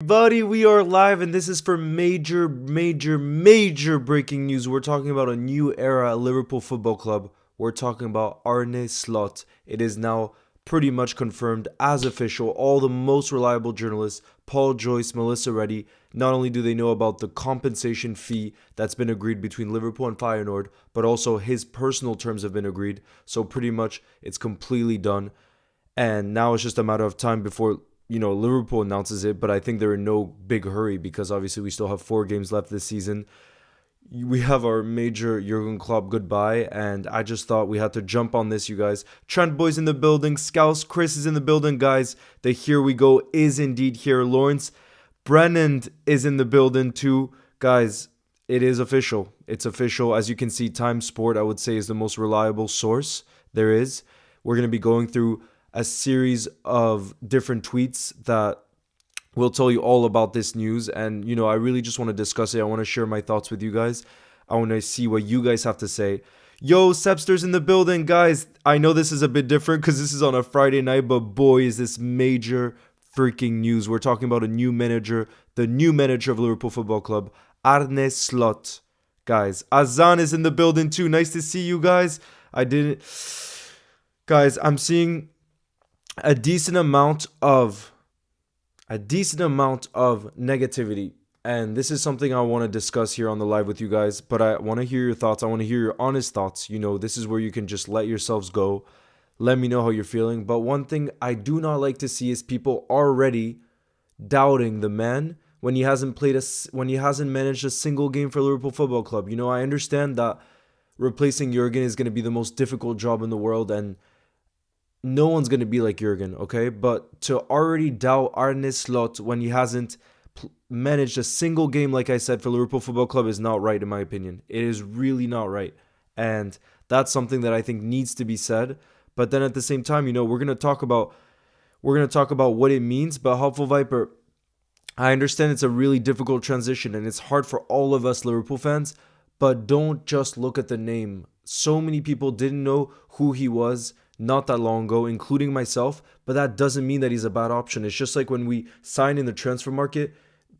Buddy, we are live, and this is for major breaking news. We're talking about a new era at Liverpool Football Club. We're talking about Arne Slot. It is now pretty much confirmed as official. All the most reliable journalists, Paul Joyce, Melissa Reddy, not only do they know about the compensation fee that's been agreed between Liverpool and Feyenoord, but also his personal terms have been agreed. So pretty much it's completely done. And now it's just a matter of time before Liverpool announces it, but I think they're in no big hurry because obviously we still have 4 games left this season. We have our major Jurgen Klopp goodbye, and I just thought we had to jump on this, you guys. Trent Boy's in the building. Scouse Chris is in the building, guys. The Here We Go is indeed here. Lawrence Brennan is in the building too. Guys, it is official. It's official. As you can see, Time Sport, I would say, is the most reliable source there is. We're going to be going through a series of different tweets that will tell you all about this news. And, I really just want to discuss it. I want to share my thoughts with you guys. I want to see what you guys have to say. Yo, Sepster's in the building, guys. I know this is a bit different because this is on a Friday night, but boy, is this major freaking news. We're talking about a new manager, the new manager of Liverpool Football Club, Arne Slot. Guys, Azan is in the building too. Nice to see you guys. Guys, I'm seeing a decent amount of negativity, and this is something I want to discuss here on the live with you guys, but I want to hear your thoughts. I want to hear your honest thoughts. This is where you can just let yourselves go. Let me know how you're feeling. But one thing I do not like to see is people already doubting the man when he hasn't managed a single game for Liverpool Football Club. I understand that replacing Jurgen is going to be the most difficult job in the world, and no one's going to be like Jurgen, okay? But to already doubt Arne Slot when he hasn't managed a single game, like I said, for Liverpool Football Club is not right, in my opinion. It is really not right. And that's something that I think needs to be said. But then at the same time, we're going to talk about what it means. But Helpful Viper, I understand it's a really difficult transition and it's hard for all of us Liverpool fans, but don't just look at the name. So many people didn't know who he was not that long ago, including myself, but that doesn't mean that he's a bad option. It's just like when we sign in the transfer market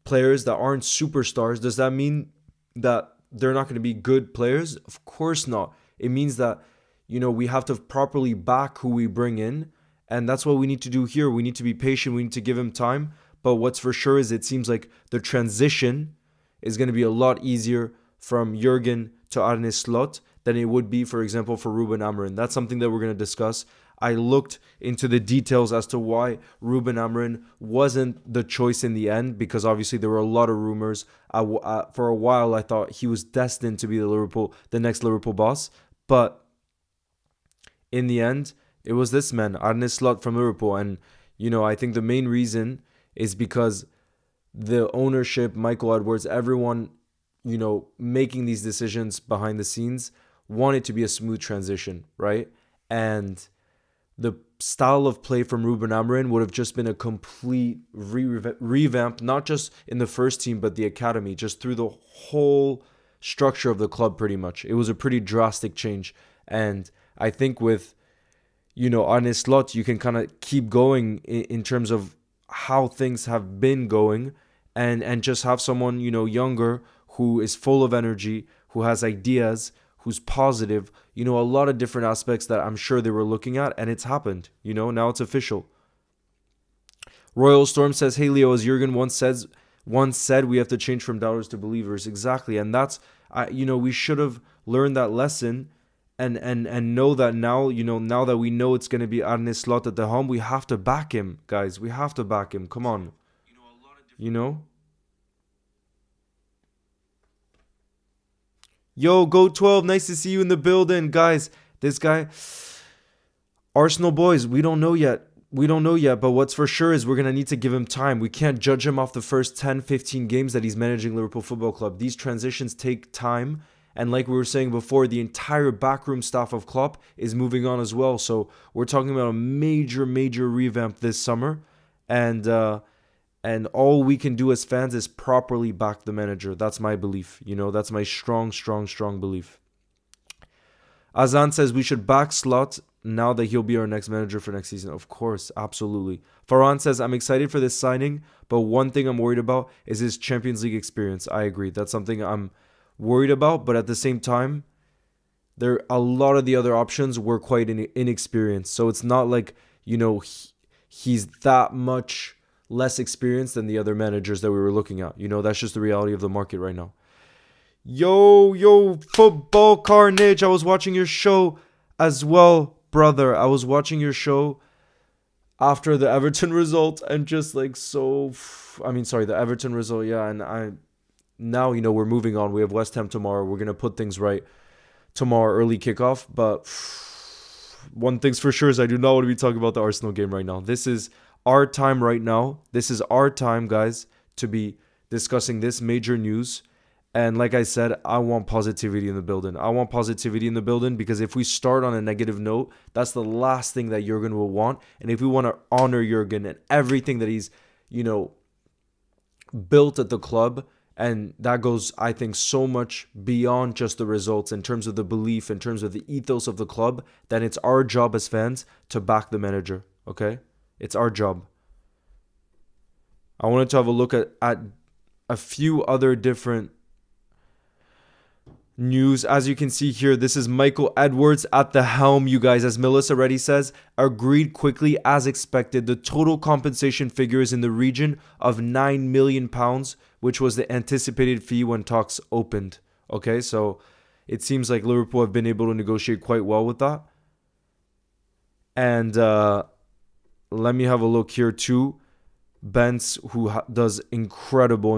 players that aren't superstars, does that mean that they're not going to be good players? Of course not. It means that, we have to properly back who we bring in, and that's what we need to do here. We need to be patient. We need to give him time, but what's for sure is it seems like the transition is going to be a lot easier from Jurgen to Arne Slot than it would be, for example, for Ruben Amorim. That's something that we're going to discuss. I looked into the details as to why Ruben Amorim wasn't the choice in the end, because obviously there were a lot of rumors. For a while, I thought he was destined to be the next Liverpool boss. But in the end, it was this man, Arne Slot from Liverpool. And, I think the main reason is because the ownership, Michael Edwards, everyone, making these decisions behind the scenes want it to be a smooth transition, right? And the style of play from Ruben Amorim would have just been a complete revamp, not just in the first team, but the academy, just through the whole structure of the club pretty much. It was a pretty drastic change. And I think with, Arne Slot, you can kind of keep going in terms of how things have been going and just have someone, younger, who is full of energy, who has ideas, who's positive, a lot of different aspects that I'm sure they were looking at, and it's happened, now it's official. Royal Storm says, hey Leo, as Jurgen once said, we have to change from doubters to believers. Exactly, and that's, we should have learned that lesson and know that now, now that we know it's going to be Arne Slot at the helm, we have to back him, guys. We have to back him. Come on. Yo, Go 12, nice to see you in the building. Guys, this guy, Arsenal boys, we don't know yet, but what's for sure is we're going to need to give him time. We can't judge him off the first 10, 15 games that he's managing Liverpool Football Club. These transitions take time, and like we were saying before, the entire backroom staff of Klopp is moving on as well. So we're talking about a major revamp this summer, and all we can do as fans is properly back the manager. That's my belief. That's my strong belief. Azan says we should back Slot now that he'll be our next manager for next season. Of course, absolutely. Farhan says, I'm excited for this signing, but one thing I'm worried about is his Champions League experience. I agree. That's something I'm worried about, but at the same time, there a lot of the other options were quite inexperienced. So it's not like, he's that much less experienced than the other managers that we were looking at. That's just the reality of the market right now. Yo, football carnage. I was watching your show as well, brother. I was watching your show after the Everton result and just like the Everton result, yeah. And now, we're moving on. We have West Ham tomorrow. We're going to put things right tomorrow, early kickoff. But one thing's for sure is I do not want to be talking about the Arsenal game right now. This is our time right now. This is our time, guys, to be discussing this major news. And like I said, I want positivity in the building. I want positivity in the building because if we start on a negative note, that's the last thing that Jurgen will want. And if we want to honor Jurgen and everything that he's, built at the club, and that goes, I think, so much beyond just the results in terms of the belief, in terms of the ethos of the club, then it's our job as fans to back the manager, okay? It's our job. I wanted to have a look at a few other different news. As you can see here, this is Michael Edwards at the helm, you guys. As Melissa already says, agreed quickly as expected. The total compensation figure is in the region of £9 million, which was the anticipated fee when talks opened. Okay, so it seems like Liverpool have been able to negotiate quite well with that. And let me have a look here too. Bence, who does incredible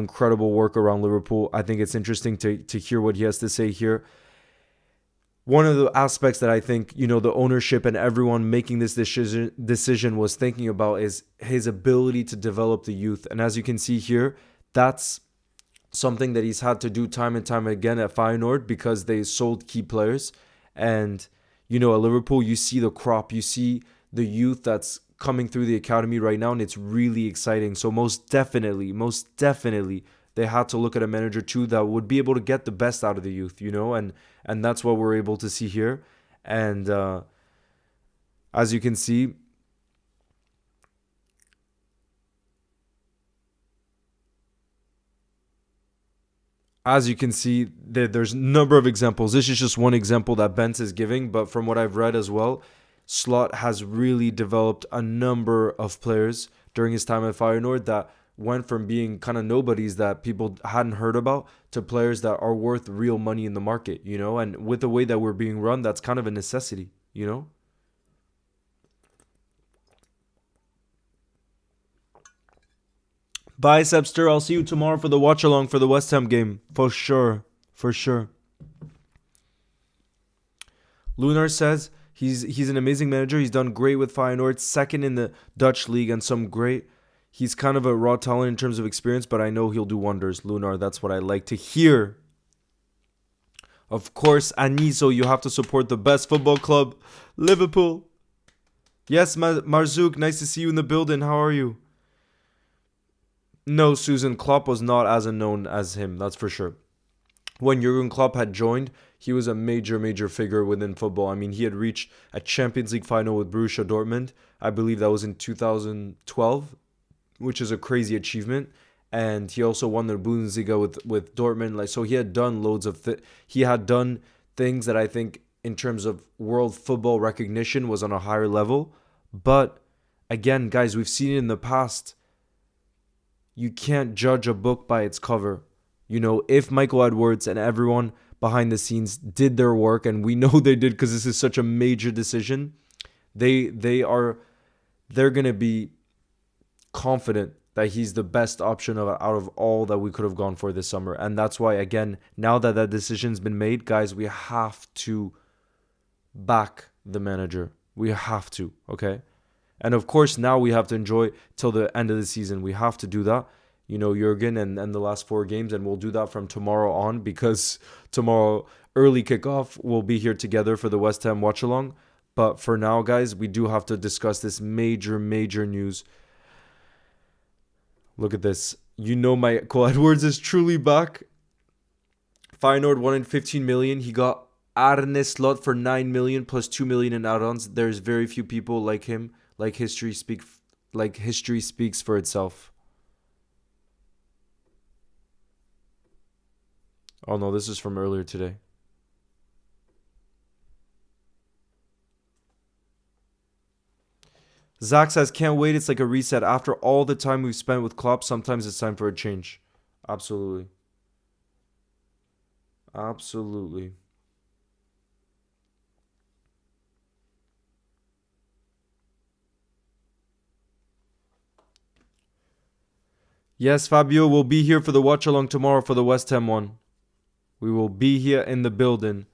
work around Liverpool. I think it's interesting to hear what he has to say here. One of the aspects that I think, the ownership and everyone making this decision was thinking about is his ability to develop the youth. And as you can see here, that's something that he's had to do time and time again at Feyenoord because they sold key players. And, at Liverpool, you see the crop, you see the youth that's coming through the academy right now, and it's really exciting. So most definitely, they had to look at a manager too that would be able to get the best out of the youth, and that's what we're able to see here. And as you can see, there's a number of examples. This is just one example that Bence is giving, but from what I've read as well, Slot has really developed a number of players during his time at Feyenoord that went from being kind of nobodies that people hadn't heard about to players that are worth real money in the market, and with the way that we're being run, that's kind of a necessity, Bye, Sebster. I'll see you tomorrow for the watch along for the West Ham game. For sure. Lunar says, He's an amazing manager. He's done great with Feyenoord, second in the Dutch league, and he's kind of a raw talent in terms of experience, but I know he'll do wonders. Lunar, that's what I like to hear. Of course, Aniso, you have to support the best football club, Liverpool. Yes, Marzouk, nice to see you in the building. How are you? No, Susan, Klopp was not as unknown as him, that's for sure. When Jurgen Klopp had joined, he was a major figure within football. I mean, he had reached a Champions League final with Borussia Dortmund. I believe that was in 2012, which is a crazy achievement. And he also won the Bundesliga with Dortmund. So he had done loads of he had done things that I think in terms of world football recognition was on a higher level. But again, guys, we've seen it in the past. You can't judge a book by its cover. If Michael Edwards and everyone behind the scenes did their work, and we know they did because this is such a major decision, they're going to be confident that he's the best option out of all that we could have gone for this summer. And that's why, again, now that decision's been made, guys, we have to back the manager. We have to, okay? And of course, now we have to enjoy till the end of the season. We have to do that. Jurgen and the last 4 games, and we'll do that from tomorrow on because tomorrow, early kickoff, we'll be here together for the West Ham watch-along. But for now, guys, we do have to discuss this major news. Look at this. Michael Edwards is truly back. Feyenoord wanted 15 million. He got Arne slot for 9 million plus 2 million in add-ons. There's very few people like him. Like history speaks for itself. Oh no, this is from earlier today. Zach says, can't wait. It's like a reset. After all the time we've spent with Klopp, sometimes it's time for a change. Absolutely. Absolutely. Yes, Fabio, we'll be here for the watch along tomorrow for the West Ham one. We will be here in the building.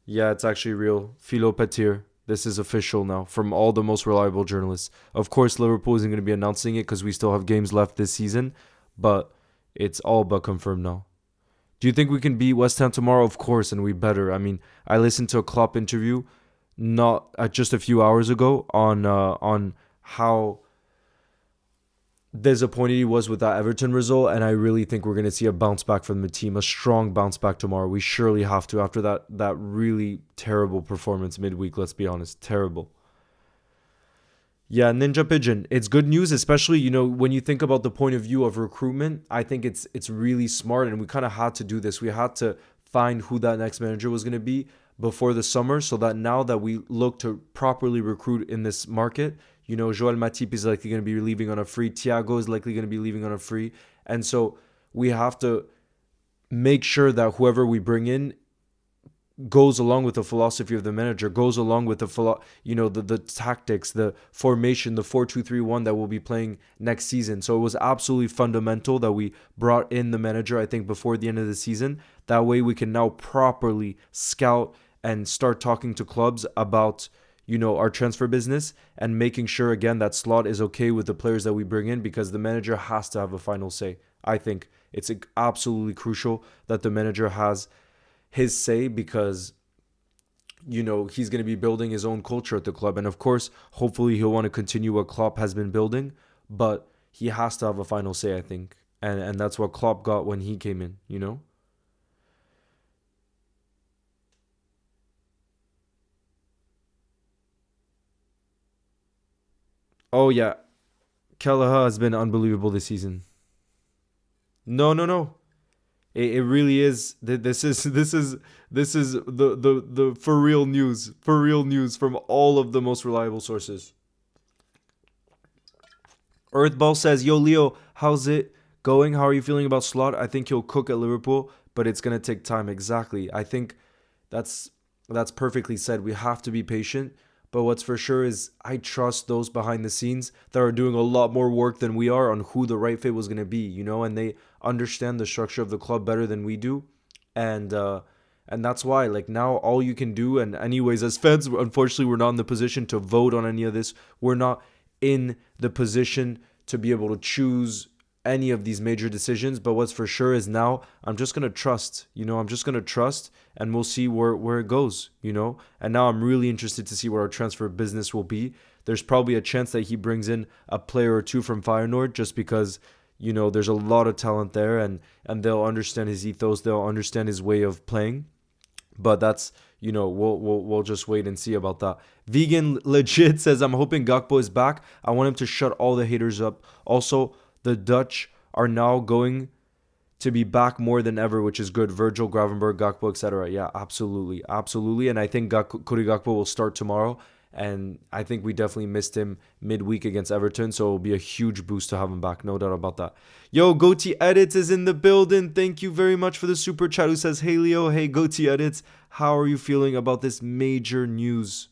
Yeah, it's actually real. Philo Petir. This is official now from all the most reliable journalists. Of course, Liverpool isn't going to be announcing it because we still have games left this season, but it's all but confirmed now. Do you think we can beat West Ham tomorrow? Of course, and we better. I mean, I listened to a Klopp interview not just a few hours ago on how disappointed he was with that Everton result, and I really think we're going to see a bounce back from the team, a strong bounce back tomorrow. We surely have to after that really terrible performance midweek, let's be honest. Terrible. Yeah, Ninja Pigeon. It's good news, especially, when you think about the point of view of recruitment. I think it's really smart, and we kind of had to do this. We had to find who that next manager was going to be before the summer, so that now that we look to properly recruit in this market, Joel Matip is likely going to be leaving on a free. Thiago is likely going to be leaving on a free. And so we have to make sure that whoever we bring in goes along with the philosophy of the manager, goes along with the tactics, the formation, the 4-2-3-1 that we'll be playing next season. So it was absolutely fundamental that we brought in the manager, I think, before the end of the season. That way we can now properly scout and start talking to clubs about our transfer business and making sure, again, that Slot is okay with the players that we bring in, because the manager has to have a final say. I think it's absolutely crucial that the manager has his say, because he's going to be building his own culture at the club. And of course, hopefully he'll want to continue what Klopp has been building, but he has to have a final say, I think. And that's what Klopp got when he came in. Oh yeah, Kelleher has been unbelievable this season. No, no, no. It really is. This is the for real news from all of the most reliable sources. Earthball says, "Yo, Leo, how's it going? How are you feeling about Slot? I think he'll cook at Liverpool, but it's gonna take time." Exactly. I think that's that's perfectly said. We have to be patient. But what's for sure is I trust those behind the scenes that are doing a lot more work than we are on who the right fit was going to be, and they understand the structure of the club better than we do. And that's why, like, now all you can do, and anyways, as fans, unfortunately we're not in the position to vote on any of this. We're not in the position to be able to choose any of these major decisions. But what's for sure is now I'm just gonna trust. I'm just gonna trust, and we'll see where it goes. And now I'm really interested to see what our transfer business will be. There's probably a chance that he brings in a player or two from Feyenoord, just because there's a lot of talent there, and they'll understand his ethos, they'll understand his way of playing. But that's we'll just wait and see about that. Vegan legit says, I'm hoping Gakpo is back. I want him to shut all the haters up. Also, the Dutch are now going to be back more than ever, which is good. Virgil, Gravenberg, Gakpo, etc. Yeah, absolutely, absolutely. And I think Cody Gakpo will start tomorrow. And I think we definitely missed him midweek against Everton, so it'll be a huge boost to have him back. No doubt about that. Yo, Goatee Edits is in the building. Thank you very much for the super chat. Who says, hey, Leo, hey, Goatee Edits, how are you feeling about this major news?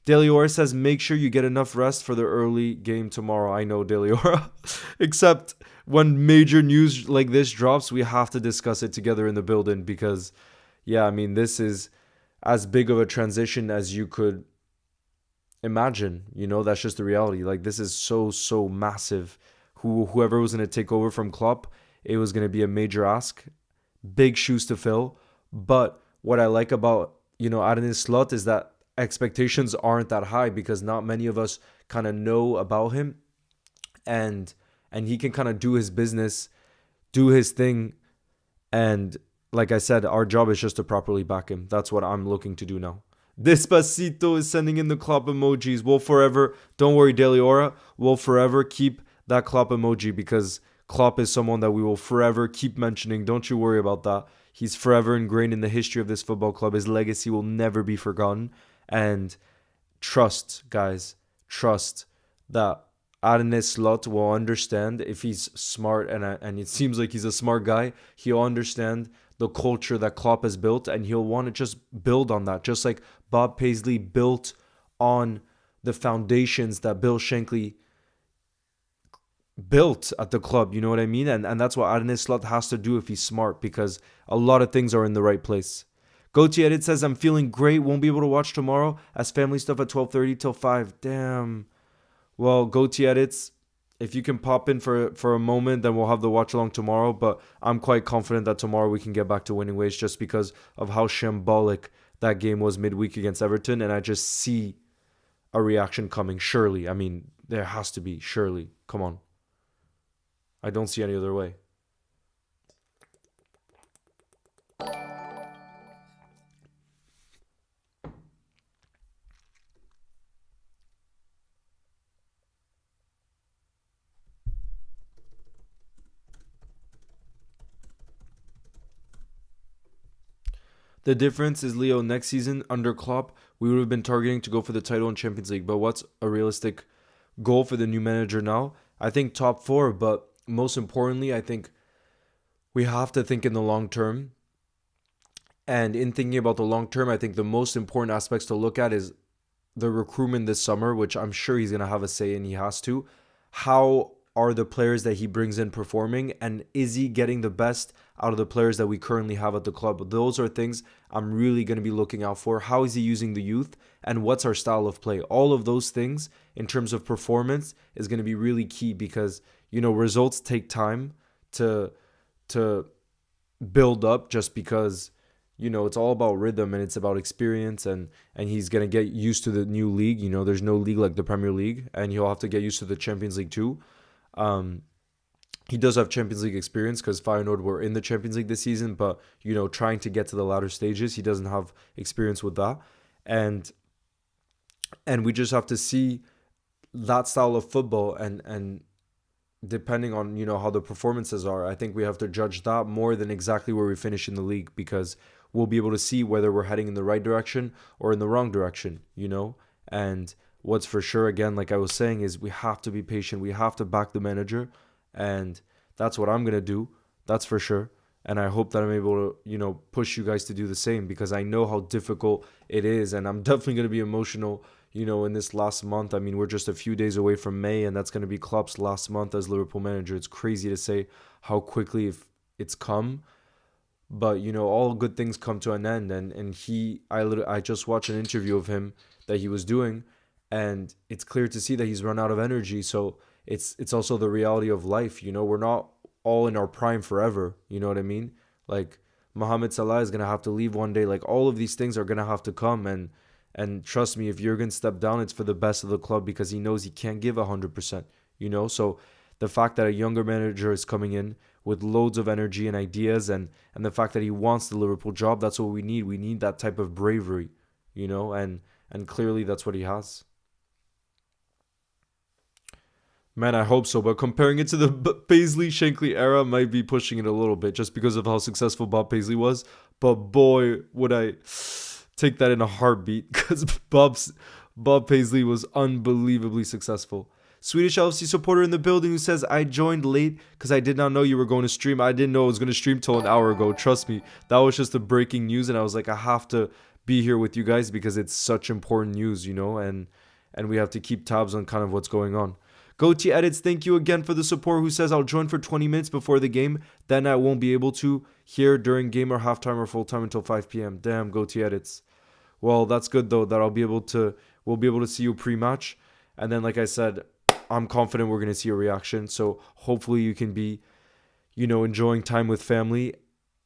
Deliora says, make sure you get enough rest for the early game tomorrow. I know, Deliora. Except when major news like this drops, we have to discuss it together in the building, because, yeah, I mean, this is as big of a transition as you could imagine. That's just the reality. Like, this is so massive. Whoever was going to take over from Klopp, it was going to be a major ask, big shoes to fill. But what I like about Arne Slot is that expectations aren't that high, because not many of us kind of know about him, and he can kind of do his business, do his thing, and like I said, our job is just to properly back him. That's what I'm looking to do now. Despacito is sending in the Klopp emojis. We'll forever, don't worry, Daily Aura, we'll forever keep that Klopp emoji because Klopp is someone that we will forever keep mentioning. Don't you worry about that. He's forever ingrained in the history of this football club. His legacy will never be forgotten. And trust, guys, trust that Arne Slot will understand if he's smart, and it seems like he's a smart guy. He'll understand the culture that Klopp has built, and he'll want to just build on that, just like Bob Paisley built on the foundations that Bill Shankly built at the club. You know what I mean? And that's what Arne Slot has to do if he's smart, because a lot of things are in the right place. Goatee Edit says, I'm feeling great. Won't be able to watch tomorrow as family stuff at 12:30 till 5. Damn. Well, Goatee Edits, if you can pop in for a moment, then we'll have the watch along tomorrow. But I'm quite confident that tomorrow we can get back to winning ways just because of how shambolic that game was midweek against Everton. And I just see a reaction coming. Surely. I mean, there has to be. Surely. Come on. I don't see any other way. The difference is, Leo, next season under Klopp, we would have been targeting to go for the title in Champions League. But what's a realistic goal for the new manager now? I think top 4, but most importantly, I think we have to think in the long term. And in thinking about the long term, I think the most important aspects to look at is the recruitment this summer, which I'm sure he's going to have a say in. He has to. How are the players that he brings in performing? And is he getting the best out of the players that we currently have at the club? Those are things I'm really going to be looking out for. How is he using the youth? And what's our style of play? All of those things in terms of performance is going to be really key because, you know, results take time to build up just because, you know, it's all about rhythm and it's about experience, and he's going to get used to the new league. You know, there's no league like the Premier League, and he'll have to get used to the Champions League too. He does have Champions League experience because Feyenoord were in the Champions League this season, but, you know, trying to get to the latter stages, he doesn't have experience with that. And we just have to see that style of football, and depending on, you know, how the performances are, I think we have to judge that more than exactly where we finish in the league, because we'll be able to see whether we're heading in the right direction or in the wrong direction, you know? And what's for sure, again, like I was saying, is we have to be patient. We have to back the manager, and that's what I'm going to do. That's for sure. And I hope that I'm able to, you know, push you guys to do the same, because I know how difficult it is, and I'm definitely going to be emotional, you know, in this last month. I mean, we're just a few days away from May, and that's going to be Klopp's last month as Liverpool manager. It's crazy to say how quickly it's come. But, you know, all good things come to an end. And I just watched an interview of him that he was doing, and it's clear to see that he's run out of energy. So it's also the reality of life. You know, we're not all in our prime forever. You know what I mean? Like, Mohamed Salah is going to have to leave one day. Like, all of these things are going to have to come. And trust me, if Jurgen stepped down, it's for the best of the club, because he knows he can't give 100%, you know? So the fact that a younger manager is coming in with loads of energy and ideas, and the fact that he wants the Liverpool job, that's what we need. We need that type of bravery, you know? And clearly that's what he has. Man, I hope so. But comparing it to the Paisley-Shankly era might be pushing it a little bit just because of how successful Bob Paisley was. But boy, would I take that in a heartbeat, because Bob Paisley was unbelievably successful. Swedish LFC supporter in the building who says, I joined late because I did not know you were going to stream. I didn't know I was going to stream till an hour ago. Trust me, that was just the breaking news, and I was like, I have to be here with you guys because it's such important news, you know, and we have to keep tabs on kind of what's going on. Goatee Edits, thank you again for the support, who says, I'll join for 20 minutes before the game, then I won't be able to hear during game or halftime or full time until 5 p.m. Damn, Goatee Edits. Well, that's good though, that we'll be able to see you pre-match. And then, like I said, I'm confident we're going to see a reaction. So hopefully you can be, you know, enjoying time with family,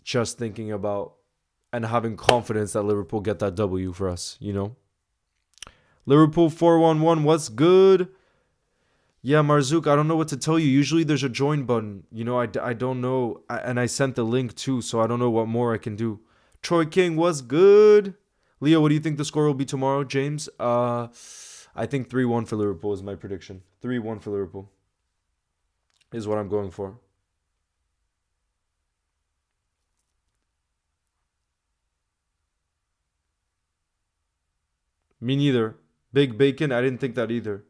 just thinking about and having confidence that Liverpool get that W for us, you know. Liverpool 411, what's good? Yeah, Marzook, I don't know what to tell you. Usually there's a join button. I don't know. And I sent the link too, so I don't know what more I can do. Troy King was good. Leo, what do you think the score will be tomorrow, James? I think 3-1 for Liverpool is my prediction. 3-1 for Liverpool is what I'm going for. Me neither. Big Bacon, I didn't think that either.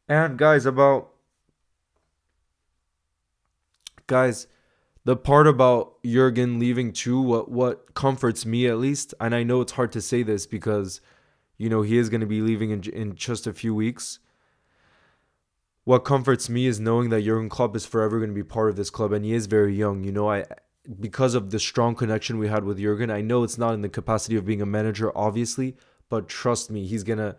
And guys, the part about Jurgen leaving too, what comforts me at least, and I know it's hard to say this because he is going to be leaving in just a few weeks. What comforts me is knowing that Jurgen Klopp is forever going to be part of this club, and he is very young. I because of the strong connection we had with Jurgen, I know it's not in the capacity of being a manager, obviously, but trust me, he's gonna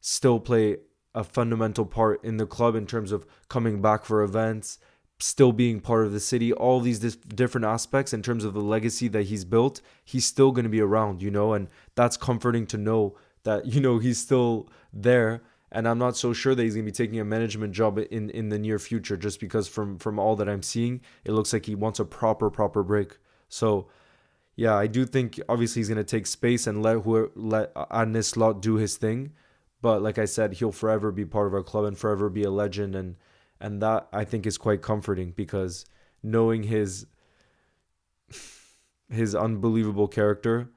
still play a fundamental part in the club in terms of coming back for events, still being part of the city, all these different aspects in terms of the legacy that he's built. He's still going to be around, and that's comforting to know that he's still there. And I'm not so sure that he's going to be taking a management job in the near future, just because from all that I'm seeing, it looks like he wants a proper break. So yeah, I do think obviously he's gonna take space and let Arne Slot do his thing. But like I said, he'll forever be part of our club and forever be a legend, and that I think is quite comforting because knowing his unbelievable character,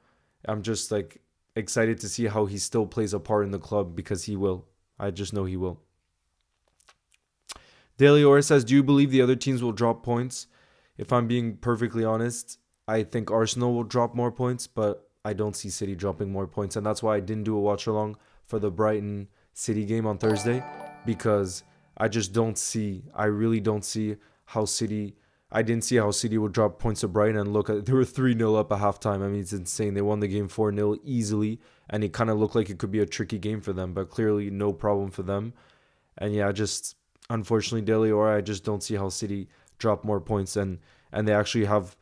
I'm just like excited to see how he still plays a part in the club because he will. I just know he will. Daily Ora says, "Do you believe the other teams will drop points?" If I'm being perfectly honest, I think Arsenal will drop more points, but I don't see City dropping more points, and that's why I didn't do a watch along for the Brighton City game on Thursday because I just don't see. I really don't see how City. I didn't see how City would drop points to Brighton, and look, they were 3-0 up at halftime. I mean, it's insane. They won the game 4-0 easily, and it kind of looked like it could be a tricky game for them, but clearly no problem for them. And yeah, just unfortunately, Daily Ora, I just don't see how City drop more points, and they actually have.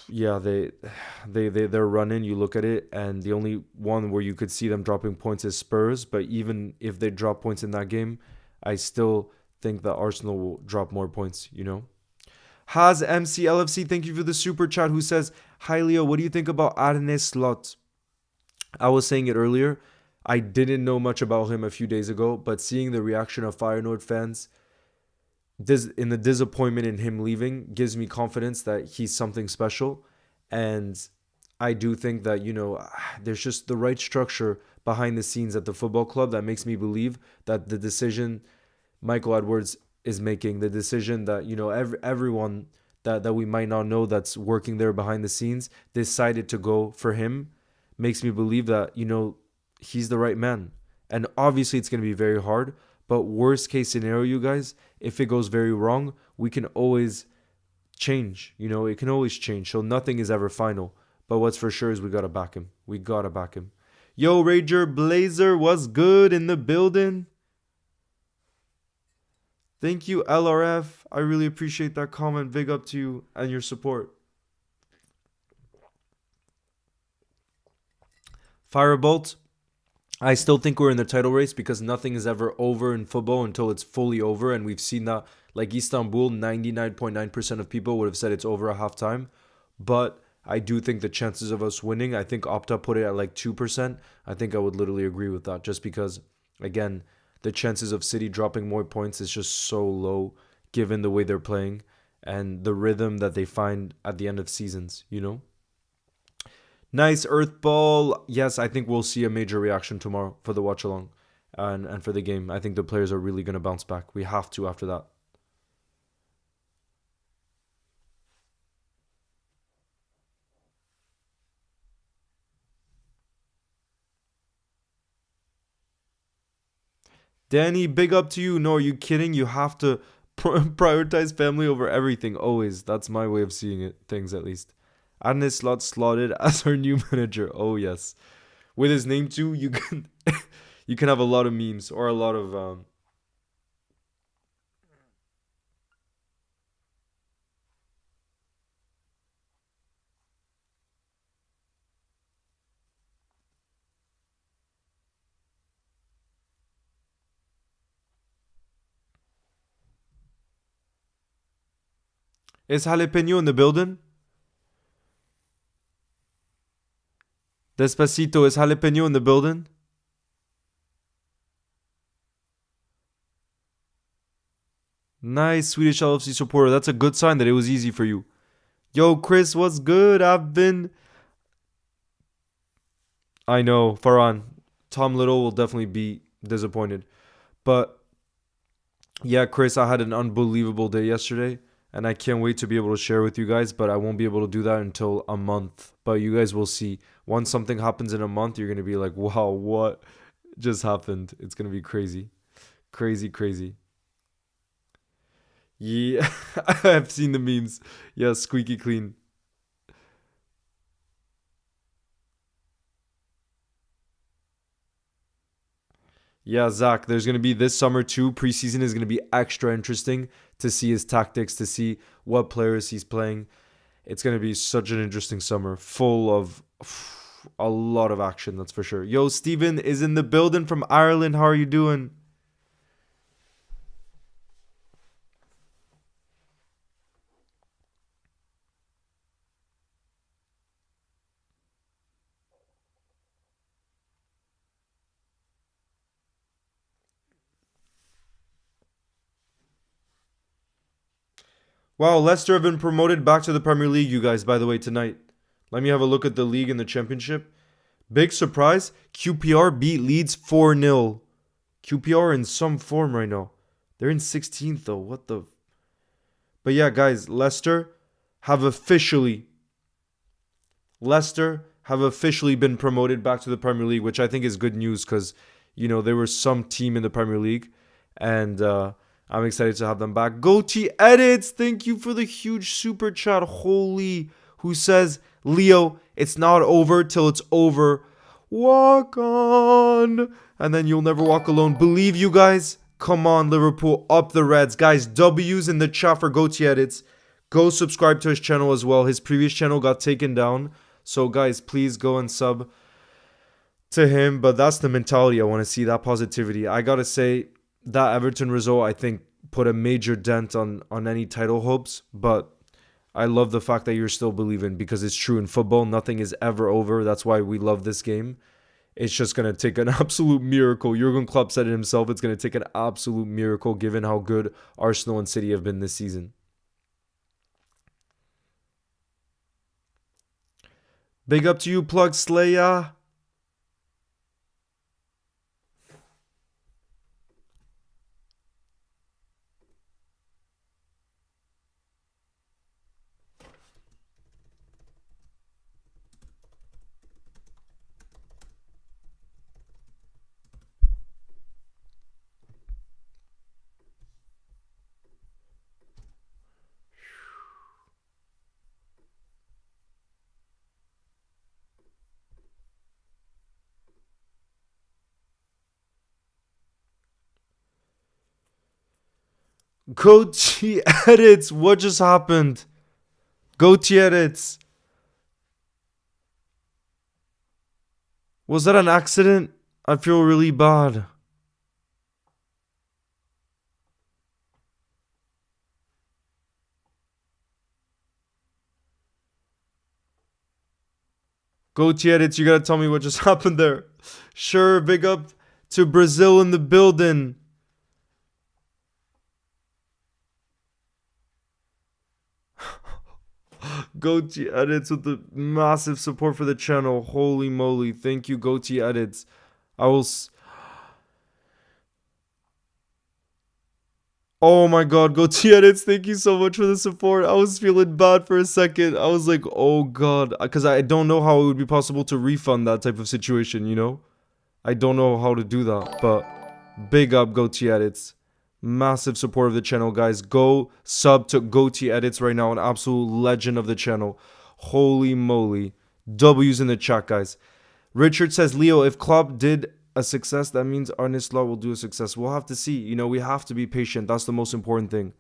Yeah, they're running. You look at it, and the only one where you could see them dropping points is Spurs. But even if they drop points in that game, I still think that Arsenal will drop more points. Has MCLFC, thank you for the super chat. Who says, "Hi Leo, what do you think about Arne Slot?" I was saying it earlier. I didn't know much about him a few days ago, but seeing the reaction of Feyenoord fans in the disappointment in him leaving gives me confidence that he's something special. And I do think that, there's just the right structure behind the scenes at the football club that makes me believe that the decision Michael Edwards is making, the decision that, everyone that we might not know that's working there behind the scenes decided to go for him, makes me believe that, he's the right man. And obviously it's going to be very hard, but worst case scenario, you guys, if it goes very wrong, we can always change. It can always change. So nothing is ever final. But what's for sure is we got to back him. We got to back him. Yo, Rager Blazer, what's good in the building? Thank you, LRF. I really appreciate that comment. Big up to you and your support. Firebolt, I still think we're in the title race because nothing is ever over in football until it's fully over. And we've seen that, like Istanbul, 99.9% of people would have said it's over at halftime. But I do think the chances of us winning, I think Opta put it at like 2%. I think I would literally agree with that just because, again, the chances of City dropping more points is just so low given the way they're playing and the rhythm that they find at the end of seasons. Nice Earth Ball. Yes, I think we'll see a major reaction tomorrow for the watch along and for the game. I think the players are really going to bounce back. We have to after that. Danny, big up to you. No, are you kidding? You have to prioritize family over everything. Always. That's my way of seeing it. Things, at least. Arne slotted as our new manager. Oh yes, with his name too, you can you can have a lot of memes or a lot of Is Jalapeno in the building? Despacito, is Jalapeno in the building? Nice Swedish LFC supporter. That's a good sign that it was easy for you. Yo, Chris, what's good? I know, Farhan. Tom Little will definitely be disappointed. But yeah, Chris, I had an unbelievable day yesterday. And I can't wait to be able to share with you guys. But I won't be able to do that until a month. But you guys will see. Once something happens in a month, you're going to be like, wow, what just happened? It's going to be crazy. Crazy, crazy. Yeah, I've seen the memes. Yeah, squeaky clean. Yeah, Zach, there's going to be this summer too. Preseason is going to be extra interesting to see his tactics, to see what players he's playing. It's going to be such an interesting summer, full of a lot of action, that's for sure. Yo, Steven is in the building from Ireland. How are you doing? Wow, Leicester have been promoted back to the Premier League, you guys, by the way, tonight. Let me have a look at the league and the championship. Big surprise, QPR beat Leeds 4-0. QPR in some form right now. They're in 16th though. What the? But yeah, guys, have officially Leicester have officially been promoted back to the Premier League, which I think is good news because there was some team in the Premier League, and I'm excited to have them back. Goatee Edits, thank you for the huge super chat. Holy, who says, Leo, it's not over till it's over. Walk on. And then you'll never walk alone. Believe you guys. Come on, Liverpool, up the Reds. Guys, W's in the chat for Goatee Edits. Go subscribe to his channel as well. His previous channel got taken down. So, guys, please go and sub to him. But that's the mentality I want to see, that positivity. I got to say, that Everton result, I think, put a major dent on any title hopes. But I love the fact that you're still believing because it's true in football. Nothing is ever over. That's why we love this game. It's just going to take an absolute miracle. Jurgen Klopp said it himself. It's going to take an absolute miracle given how good Arsenal and City have been this season. Big up to you, Plug Slayer. Goatee Edits, what just happened? Goatee Edits. Was that an accident? I feel really bad. Goatee Edits, you gotta tell me what just happened there. Sure, big up to Brazil in the building. Goatee Edits with the massive support for the channel. Holy moly. Thank you, Goatee Edits. I will... Oh my god, Goatee Edits, thank you so much for the support. I was feeling bad for a second. I was like, oh god. Because I don't know how it would be possible to refund that type of situation. I don't know how to do that. But big up, Goatee Edits. Massive support of the channel, guys. Go sub to Goatee Edits right now, an absolute legend of the channel. Holy moly. W's in the chat, guys. Richard says, Leo, if Klopp did a success, that means Arne Slot will do a success. We'll have to see. We have to be patient. That's the most important thing.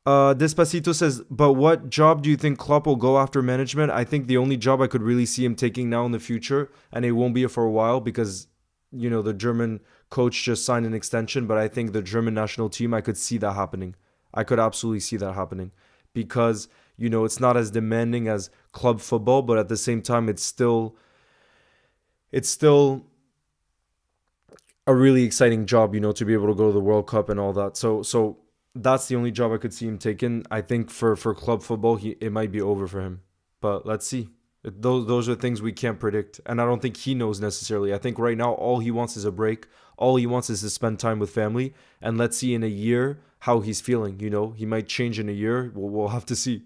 Despacito says, but what job do you think Klopp will go after management? I think the only job I could really see him taking now in the future, and it won't be for a while because, the German coach just signed an extension, but I think the German national team, I could see that happening. I could absolutely see that happening because, it's not as demanding as club football, but at the same time, it's still a really exciting job, to be able to go to the World Cup and all that. So that's the only job I could see him taking. I think for club football, it might be over for him. But let's see. Those are things we can't predict, and I don't think he knows necessarily. I think right now all he wants is a break. All he wants is to spend time with family, and let's see in a year how he's feeling. He might change in a year. We'll have to see.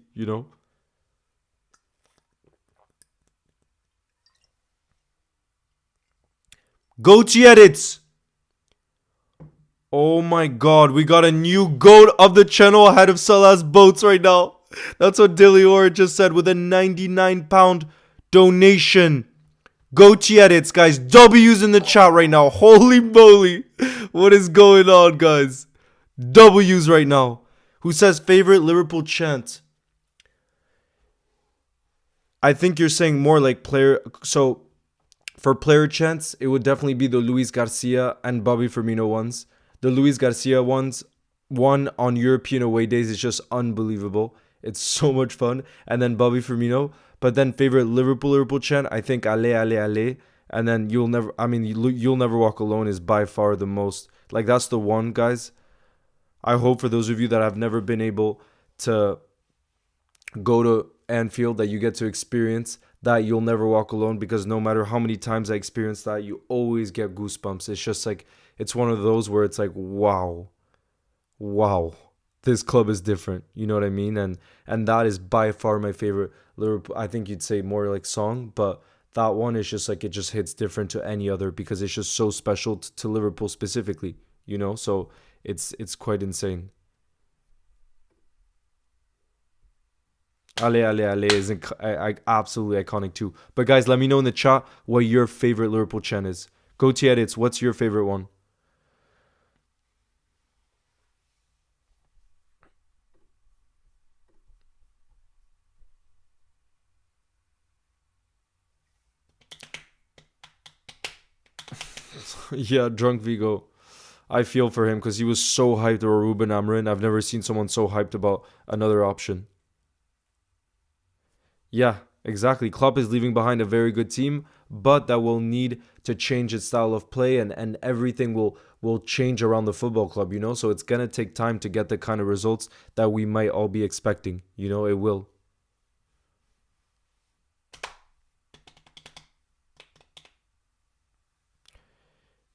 Go edits. Oh my god, we got a new goat of the channel ahead of Salah's boats right now. That's what Dilior just said with a £99 donation. Goatee edits, guys. W's in the chat right now. Holy moly. What is going on, guys? W's right now. Who says favorite Liverpool chant? I think you're saying more like player. So for player chants, it would definitely be the Luis Garcia and Bobby Firmino ones. The Luis Garcia one on European away days is just unbelievable. It's so much fun. And then Bobby Firmino. But then favorite Liverpool chant, I think Ale Ale Ale. And then You'll Never Walk Alone is by far the most. Like, that's the one, guys. I hope for those of you that have never been able to go to Anfield that you get to experience that You'll Never Walk Alone, because no matter how many times I experience that, you always get goosebumps. It's just like, it's one of those where it's like, wow, this club is different. You know what I mean? And that is by far my favorite Liverpool. I think you'd say more like song, but that one is just like, it just hits different to any other because it's just so special to Liverpool specifically. So it's quite insane. Ale Ale Ale is absolutely iconic too. But guys, let me know in the chat what your favorite Liverpool chant is. Go to edits. What's your favorite one? Yeah, drunk Vigo. I feel for him because he was so hyped over Ruben Amorim. I've never seen someone so hyped about another option. Yeah, exactly. Klopp is leaving behind a very good team, but that will need to change its style of play, and everything will change around the football club, So it's going to take time to get the kind of results that we might all be expecting. It will.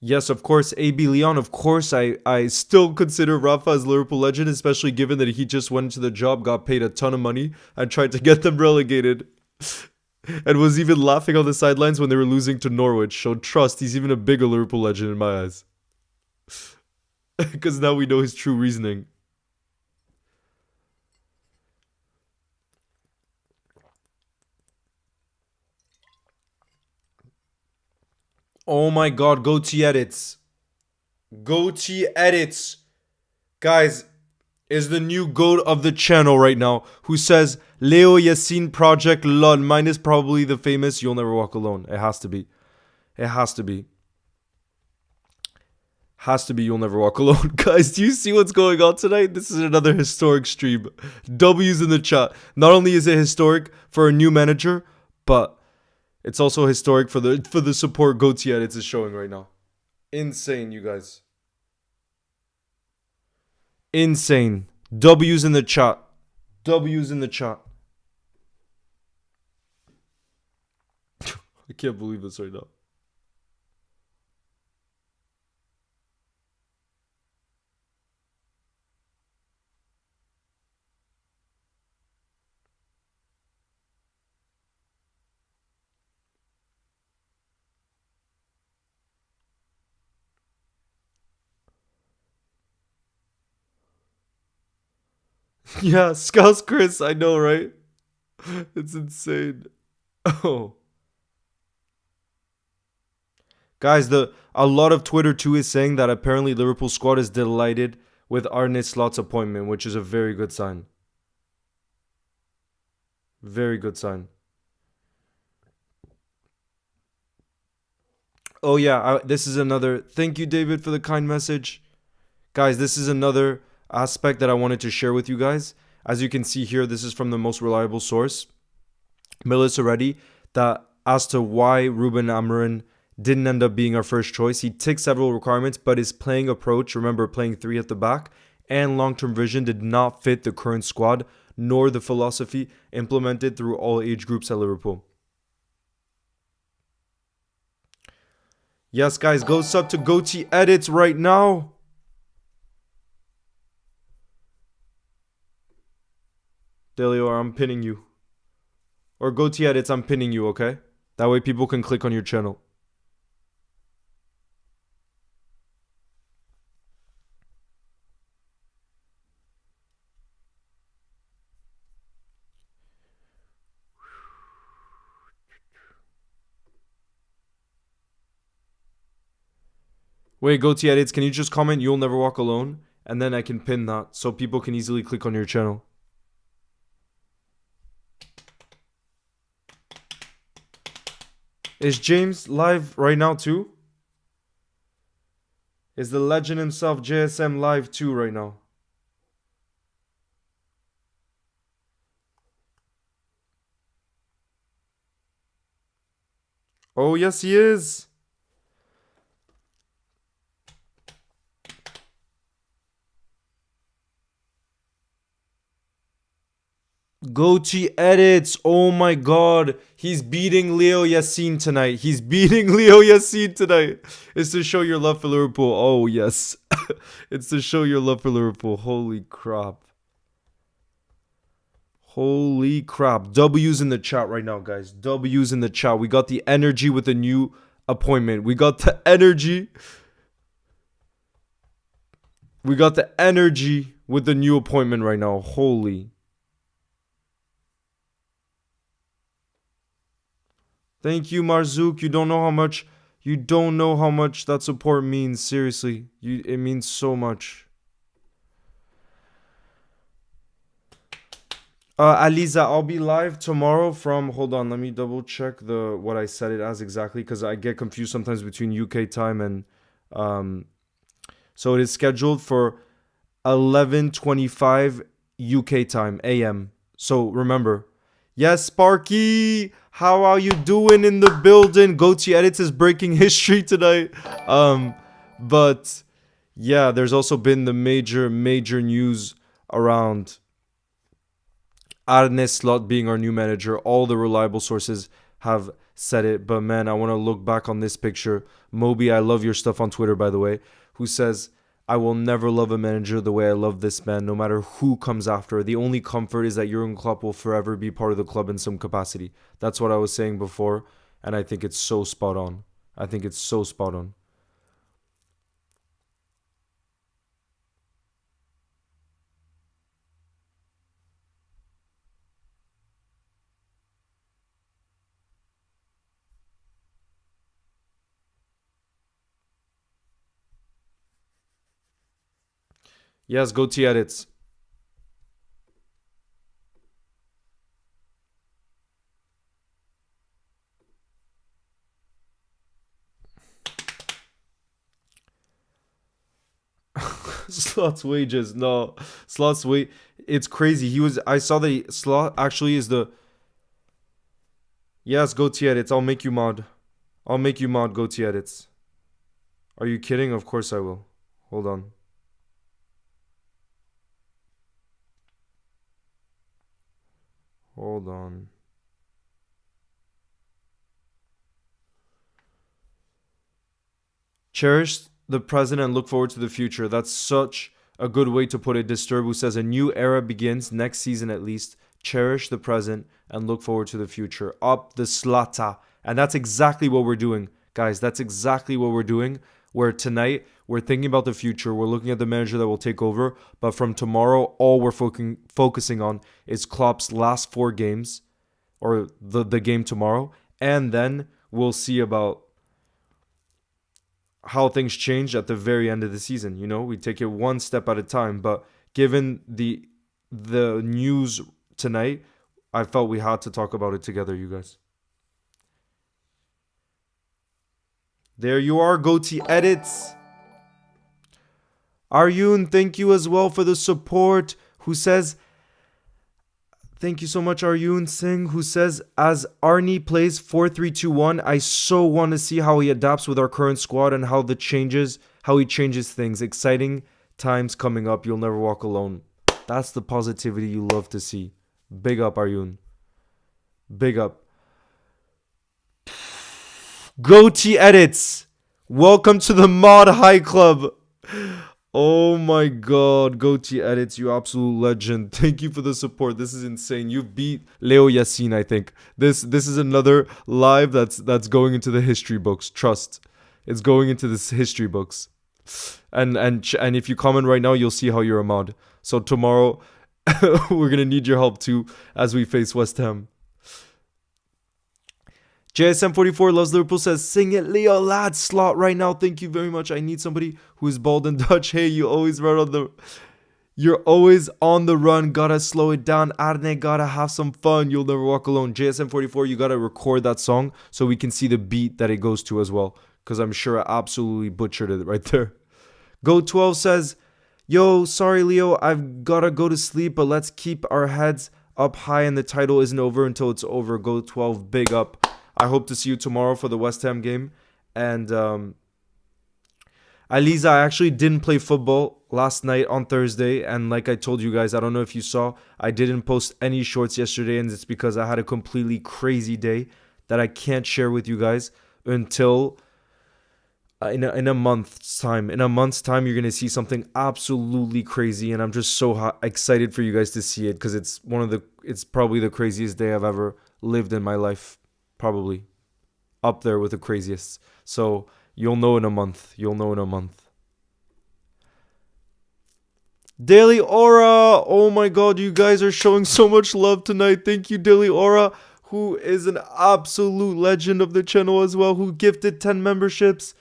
Yes, of course, AB Leon. Of course, I still consider Rafa as Liverpool legend, especially given that he just went into the job, got paid a ton of money, and tried to get them relegated. And was even laughing on the sidelines when they were losing to Norwich. Showed trust. He's even a bigger Liverpool legend in my eyes. Because now we know his true reasoning. Oh my god, goatee edits. Goatee edits. Guys, is the new goat of the channel right now, who says Leo Yassin Project LOL. Mine is probably the famous You'll Never Walk Alone. It has to be. It has to be. Has to be You'll Never Walk Alone. Guys, do you see what's going on tonight? This is another historic stream. W's in the chat. Not only is it historic for a new manager, but it's also historic for the support goatee edits is showing right now. Insane, you guys. Insane. W's in the chat. W's in the chat. I can't believe this right now. Yeah, Scouse Chris, I know, right? It's insane. Oh. Guys, a lot of Twitter too is saying that apparently Liverpool squad is delighted with Arne Slot's appointment, which is a very good sign. Very good sign. Oh yeah, this is another. Thank you, David, for the kind message. Guys, this is another aspect that I wanted to share with you guys. As you can see here, this is from the most reliable source, Melissa Reddy, that as to why Ruben Amorim didn't end up being our first choice. He ticked several requirements, but his playing approach, remember playing three at the back, and long-term vision did not fit the current squad, nor the philosophy implemented through all age groups at Liverpool. Yes, guys, go sub to Goatee Edits right now. Delio, I'm pinning you. Or Goatee Edits, I'm pinning you, okay? That way people can click on your channel. Wait, Goatee Edits, can you just comment "You'll never walk alone"? And then I can pin that so people can easily click on your channel. Is James live right now too? Is the legend himself, JSM, live too right now? Oh, yes, he is. Goatee Edits. Oh my god. He's beating Leo Yassin tonight. He's beating Leo Yassin tonight. It's to show your love for Liverpool. Oh, yes. It's to show your love for Liverpool. Holy crap. Holy crap. W's in the chat right now, guys. W's in the chat. We got the energy with the new appointment. We got the energy. We got the energy with the new appointment right now. Holy. Thank you, Marzouk. You don't know how much that support means. Seriously. It means so much. Aliza, I'll be live tomorrow from, hold on, let me double check what I said it as exactly, because I get confused sometimes between UK time and so it is scheduled for 11:25 UK time AM. So remember. Yes, Sparky, how are you doing in the building? Goatee Edits is breaking history tonight. But yeah, there's also been the major news around Arne Slot being our new manager. All the reliable sources have said it. But man, I want to look back on this picture. Moby, I love your stuff on Twitter, by the way, who says, I will never love a manager the way I love this man, no matter who comes after. The only comfort is that Jurgen Klopp will forever be part of the club in some capacity. That's what I was saying before, and I think it's so spot on. I think it's so spot on. Yes, Goatee Edits. Slot's wages. No. Slot's wait. It's crazy. I saw that Slot actually is the. Yes, Goatee Edits. I'll make you mod. Goatee Edits. Are you kidding? Of course I will. Hold on. Hold on. Cherish the present and look forward to the future. That's such a good way to put it. Disturb, who says a new era begins next season at least. Cherish the present and look forward to the future. Up the slata. And that's exactly what we're doing, guys. That's exactly what we're doing. Where tonight we're thinking about the future. We're looking at the manager that will take over. But from tomorrow, all we're focusing on is Klopp's last 4 games or the game tomorrow, and then we'll see about how things change at the very end of the season. You know, we take it one step at a time. But given the news tonight, I felt we had to talk about it together, you guys. There you are, Goatee Edits. Aryun, thank you as well for the support. Who says, thank you so much, Aryun Singh, who says, as Arne plays 4-3-2-1, I so want to see how he adapts with our current squad and how he changes things. Exciting times coming up. You'll never walk alone. That's the positivity you love to see. Big up, Aryun. Big up. Goatee Edits. Welcome to the Mod High Club. Oh my god, Goatee Edits, you absolute legend. Thank you for the support. This is insane. You've beat Leo Yassin, I think. This is another live that's going into the history books. Trust. It's going into the history books. And if you comment right now, you'll see how you're a mod. So tomorrow we're going to need your help too as we face West Ham. JSM44 loves Liverpool says, sing it, Leo, lad, slot right now. Thank you very much. I need somebody who is bald and Dutch. Hey, you're always on the run. Gotta slow it down. Arne, gotta have some fun. You'll never walk alone. JSM44, you gotta record that song so we can see the beat that it goes to as well. Because I'm sure I absolutely butchered it right there. Go12 says, yo, sorry, Leo, I've gotta go to sleep, but let's keep our heads up high and the title isn't over until it's over. Go12, big up. I hope to see you tomorrow for the West Ham game. And Aliza, I actually didn't play football last night on Thursday. And like I told you guys, I don't know if you saw, I didn't post any shorts yesterday. And it's because I had a completely crazy day that I can't share with you guys until in a month's time. In a month's time, you're going to see something absolutely crazy. And I'm just so excited for you guys to see it because it's probably the craziest day I've ever lived in my life. Probably up there with the craziest. So you'll know in a month. Daily Aura. Oh my god, you guys are showing so much love tonight. Thank you, Daily Aura, who is an absolute legend of the channel as well, who gifted 10 memberships.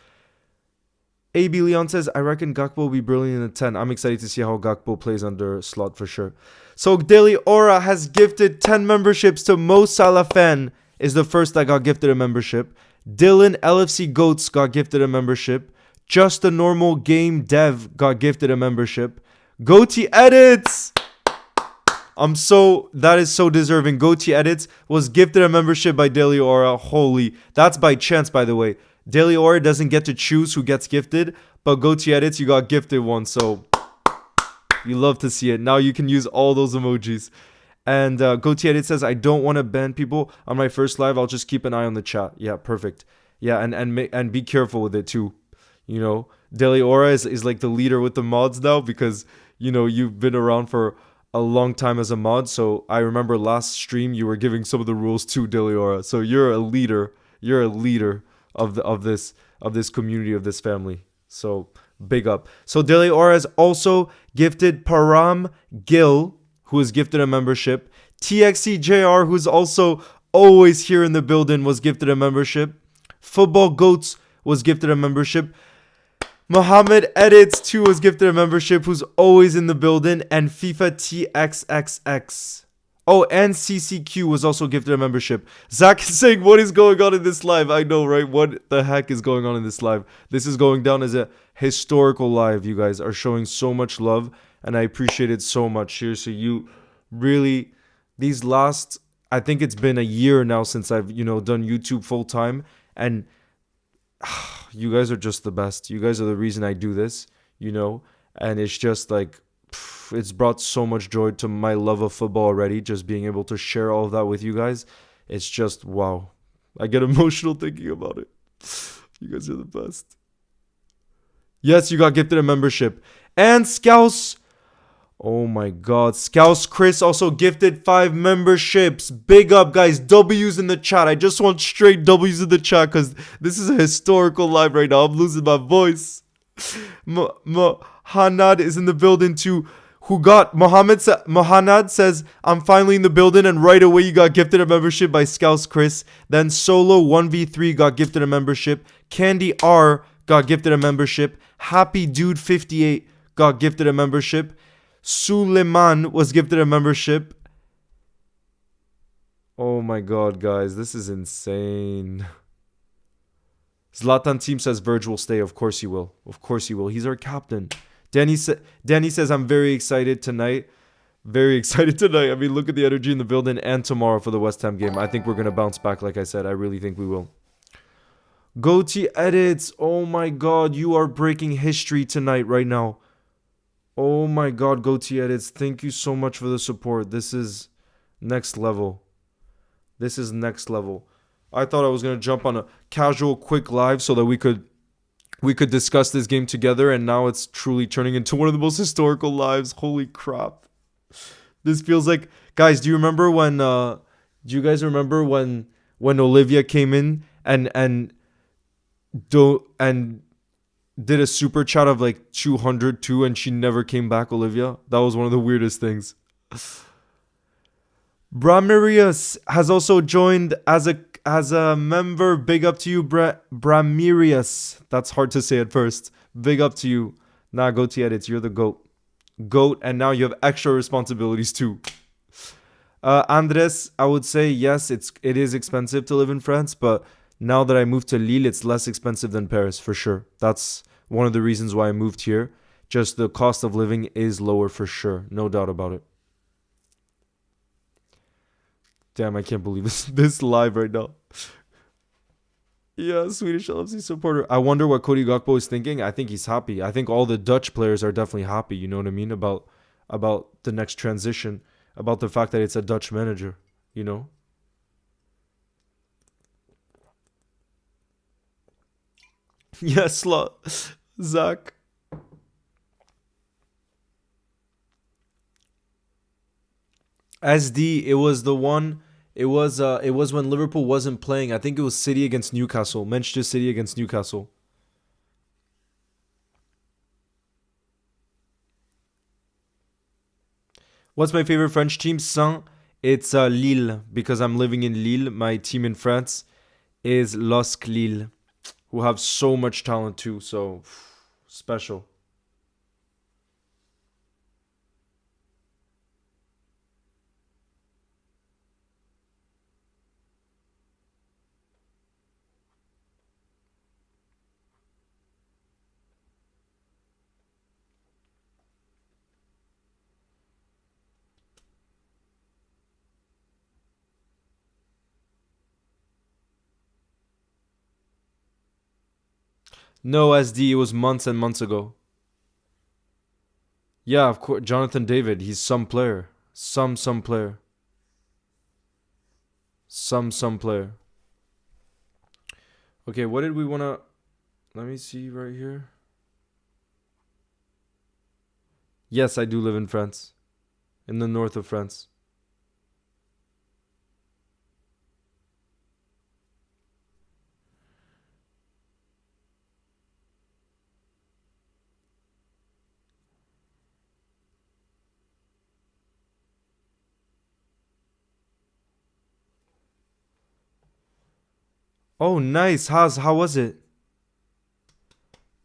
AB Leon says, I reckon Gakpo will be brilliant in the 10. I'm excited to see how Gakpo plays under Slot for sure. So Daily Aura has gifted 10 memberships to Mo Salah fan. Is the first that got gifted a membership. Dylan LFC Goats got gifted a membership. Just a Normal Game Dev got gifted a membership. Goatee Edits! That is so deserving. Goatee Edits was gifted a membership by Daily Aura. Holy, that's by chance, by the way. Daily Aura doesn't get to choose who gets gifted, but Goatee Edits, you got gifted one, so you love to see it. Now you can use all those emojis. And Goatee Edit says, I don't want to ban people on my first live. I'll just keep an eye on the chat. Yeah, perfect. Yeah, and be careful with it too. You know, Daily Aura is like the leader with the mods now because, you know, you've been around for a long time as a mod. So I remember last stream you were giving some of the rules to Daily Aura. So you're a leader. You're a leader of this community, of this family. So big up. So Daily Aura has also gifted Param Gill, who was gifted a membership. TXCJR, who's also always here in the building, was gifted a membership. Football Goats was gifted a membership. Mohammed Edits 2 was gifted a membership, who's always in the building. And FIFA TXXX. Oh, and CCQ was also gifted a membership. Zach is saying, what is going on in this live? I know, right? What the heck is going on in this live? This is going down as a historical live. You guys are showing so much love. And I appreciate it so much. Seriously, you really, these last, I think it's been a year now since I've, done YouTube full time. And you guys are just the best. You guys are the reason I do this, and it's just like, it's brought so much joy to my love of football already. Just being able to share all of that with you guys. It's just, wow. I get emotional thinking about it. You guys are the best. Yes, you got gifted a membership. And Scouse. Oh my god. Scouse Chris also gifted 5 memberships. Big up, guys. W's in the chat. I just want straight W's in the chat because this is a historical live right now. I'm losing my voice. Hanad is in the building too. who got Mohanad says, I'm finally in the building, and right away you got gifted a membership by Scouse Chris. Then Solo 1v3 got gifted a membership. Candy R got gifted a membership. Happy Dude 58 got gifted a membership. Suleiman was gifted a membership. Oh my god, guys, this is insane. Zlatan Team says Verge will stay. Of course he will. Of course he will. He's our captain. Danny says, I'm very excited tonight. Very excited tonight. I mean, look at the energy in the building, and tomorrow for the West Ham game. I think we're going to bounce back, like I said. I really think we will. Goatee Edits. Oh my god, you are breaking history tonight, right now. Oh my god, Goatee Edits. Thank you so much for the support. This is next level. This is next level. I thought I was going to jump on a casual, quick live so that we could discuss this game together, and now it's truly turning into one of the most historical lives. Holy crap. This feels like, guys, do you remember when do you guys remember when Olivia came in and did a super chat of like 202 and she never came back, Olivia? That was one of the weirdest things. Bramirius has also joined as a member. Big up to you, Bramirius. That's hard to say at first. Big up to you. Nah, Goatee Edits, you're the GOAT, and now you have extra responsibilities too. Andres, I would say yes, it is expensive to live in France, but now that I moved to Lille, it's less expensive than Paris, for sure. That's one of the reasons why I moved here. Just the cost of living is lower for sure. No doubt about it. Damn, I can't believe this live right now. Yeah, Swedish LFC supporter. I wonder what Cody Gakpo is thinking. I think he's happy. I think all the Dutch players are definitely happy, you know what I mean? About the next transition. About the fact that it's a Dutch manager, you know? Yes, Zach. SD, it was the one. It was when Liverpool wasn't playing. I think it was City against Newcastle. Manchester City against Newcastle. What's my favorite French team? Saint. It's Lille, because I'm living in Lille. My team in France is LOSC Lille, who have so much talent too. So special. No, SD, it was months and months ago. Yeah, of course, Jonathan David, he's some player. Some player. Some player. Okay, what did we want to... Let me see right here. Yes, I do live in France. In the north of France. Oh, nice. How was it?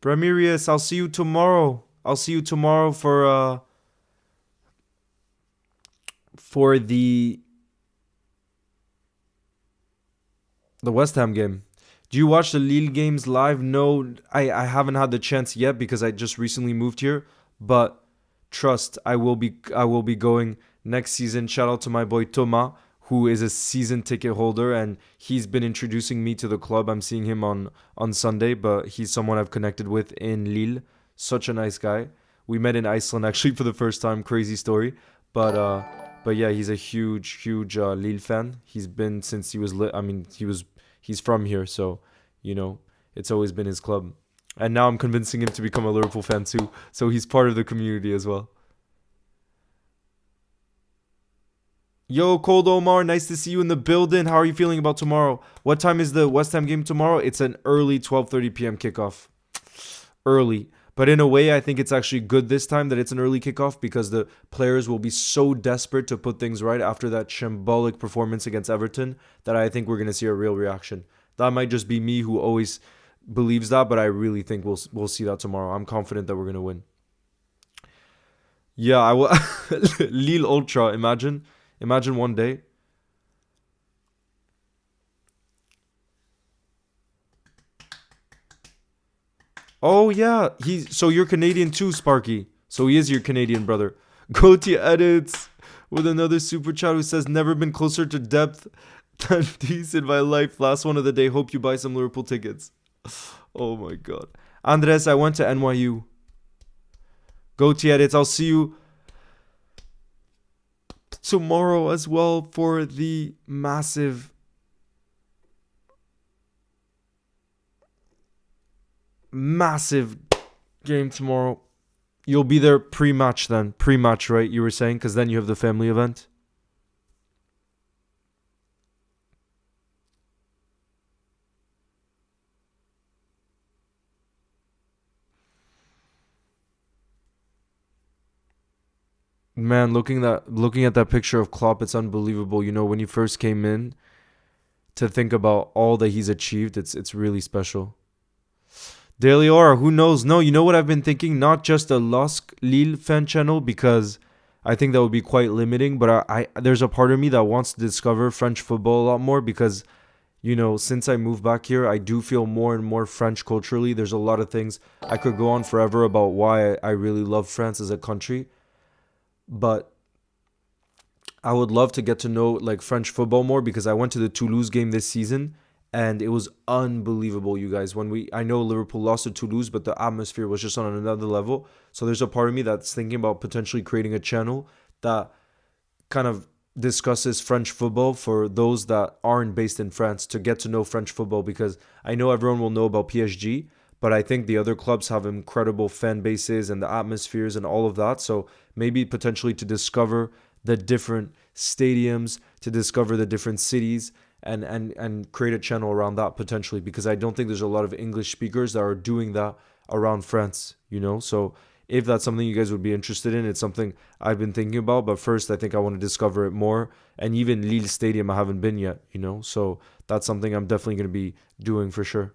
Bramirius, I'll see you tomorrow. I'll see you tomorrow for the West Ham game. Do you watch the Lille games live? No, I haven't had the chance yet because I just recently moved here, but trust, I will be going next season. Shout out to my boy Thomas, who is a season ticket holder, and he's been introducing me to the club. I'm seeing him on Sunday, but he's someone I've connected with in Lille. Such a nice guy. We met in Iceland actually for the first time. Crazy story. But yeah, he's a huge Lille fan. He's been since he was he's from here, so you know, it's always been his club. And now I'm convincing him to become a Liverpool fan too. So he's part of the community as well. Yo, Cold Omar, nice to see you in the building. How are you feeling about tomorrow? What time is the West Ham game tomorrow? It's an early 12:30 p.m. kickoff. Early. But in a way, I think it's actually good this time that it's an early kickoff because the players will be so desperate to put things right after that shambolic performance against Everton that I think we're going to see a real reaction. That might just be me who always believes that, but I really think we'll see that tomorrow. I'm confident that we're going to win. Yeah, I will. Lille Ultra, imagine one day. Oh yeah, so you're Canadian too, Sparky. So he is your Canadian brother. Goatee edits with another super chat who says never been closer to depth than these in my life. Last one of the day. Hope you buy some Liverpool tickets. Oh my god. Andres, I went to NYU. Goatee edits. I'll see you tomorrow as well for the massive game tomorrow. You'll be there pre-match then. Pre-match, right? You were saying? Because then you have the family event. Man, looking at that picture of Klopp, it's unbelievable. You know, when he first came in, to think about all that he's achieved, it's really special. Daily Aura, who knows? No, you know what I've been thinking? Not just a Lusk Lille fan channel because I think that would be quite limiting. But I there's a part of me that wants to discover French football a lot more because, you know, since I moved back here, I do feel more and more French culturally. There's a lot of things I could go on forever about why I really love France as a country. But I would love to get to know like French football more because I went to the Toulouse game this season and it was unbelievable, you guys. I know Liverpool lost to Toulouse, but the atmosphere was just on another level. So there's a part of me that's thinking about potentially creating a channel that kind of discusses French football for those that aren't based in France to get to know French football because I know everyone will know about PSG, but I think the other clubs have incredible fan bases and the atmospheres and all of that. So maybe potentially to discover the different stadiums, to discover the different cities and create a channel around that potentially because I don't think there's a lot of English speakers that are doing that around France, you know? So if that's something you guys would be interested in, it's something I've been thinking about. But first, I think I want to discover it more. And even Lille Stadium, I haven't been yet, you know? So that's something I'm definitely going to be doing for sure.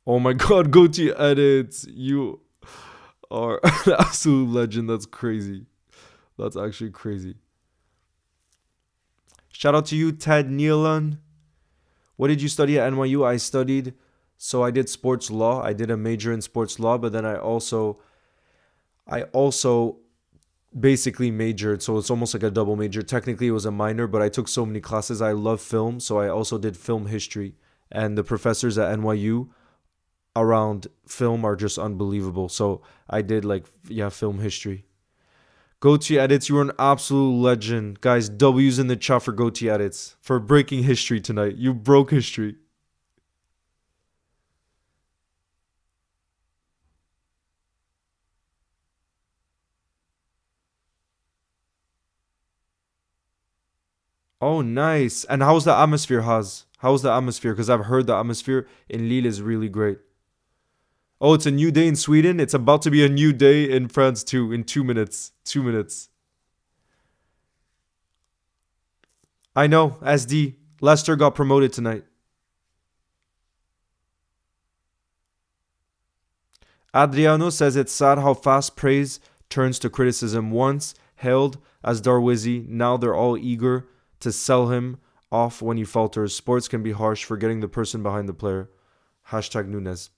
Oh my god, Goatee edits. You are an absolute legend. That's crazy. That's actually crazy. Shout out to you, Ted Nealon. What did you study at NYU? I did sports law. I did a major in sports law, but then I also basically majored. So it's almost like a double major. Technically, it was a minor, but I took so many classes. I love film, so I also did film history. And the professors at NYU around film are just unbelievable. So I did film history. Goatee edits, you were an absolute legend. Guys, W's in the chat for Goatee edits. For breaking history tonight. You broke history. Oh, nice. And how's the atmosphere, Haz? How's the atmosphere? Because I've heard the atmosphere in Lille is really great. Oh, it's a new day in Sweden. It's about to be a new day in France too. In 2 minutes. 2 minutes. I know. SD. Leicester got promoted tonight. Adriano says it's sad how fast praise turns to criticism. Once hailed as Darwizi, now they're all eager to sell him off when he falters. Sports can be harsh, forgetting the person behind the player. Hashtag Nunes.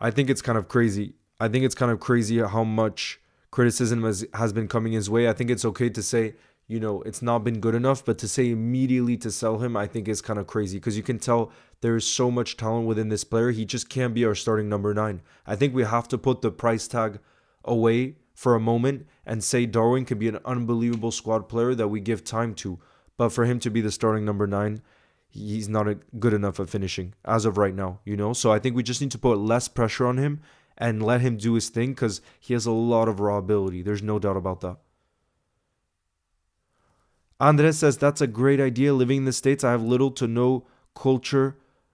I think it's kind of crazy. I think it's kind of crazy how much criticism has been coming his way. I think it's okay to say, you know, it's not been good enough, but to say immediately to sell him, I think is kind of crazy because you can tell there is so much talent within this player. He just can't be our starting number 9. I think we have to put the price tag away for a moment and say Darwin can be an unbelievable squad player that we give time to. But for him to be the starting number 9, he's not good enough at finishing as of right now, you know? So I think we just need to put less pressure on him and let him do his thing because he has a lot of raw ability. There's no doubt about that. Andres says, that's a great idea. Living in the States, I have little to no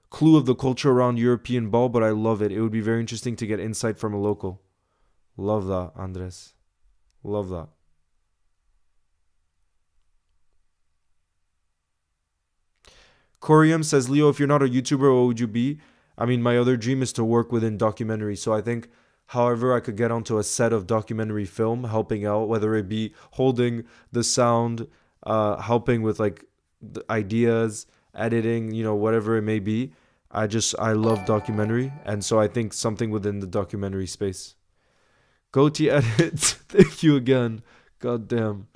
clue of the culture around European ball, but I love it. It would be very interesting to get insight from a local. Love that, Andres. Love that. Corium says, Leo, if you're not a YouTuber, what would you be? I mean, my other dream is to work within documentary. So I think, however, I could get onto a set of documentary film, helping out, whether it be holding the sound, helping with like the ideas, editing, whatever it may be. I love documentary. And so I think something within the documentary space. Goatee edits. Thank you again. God damn.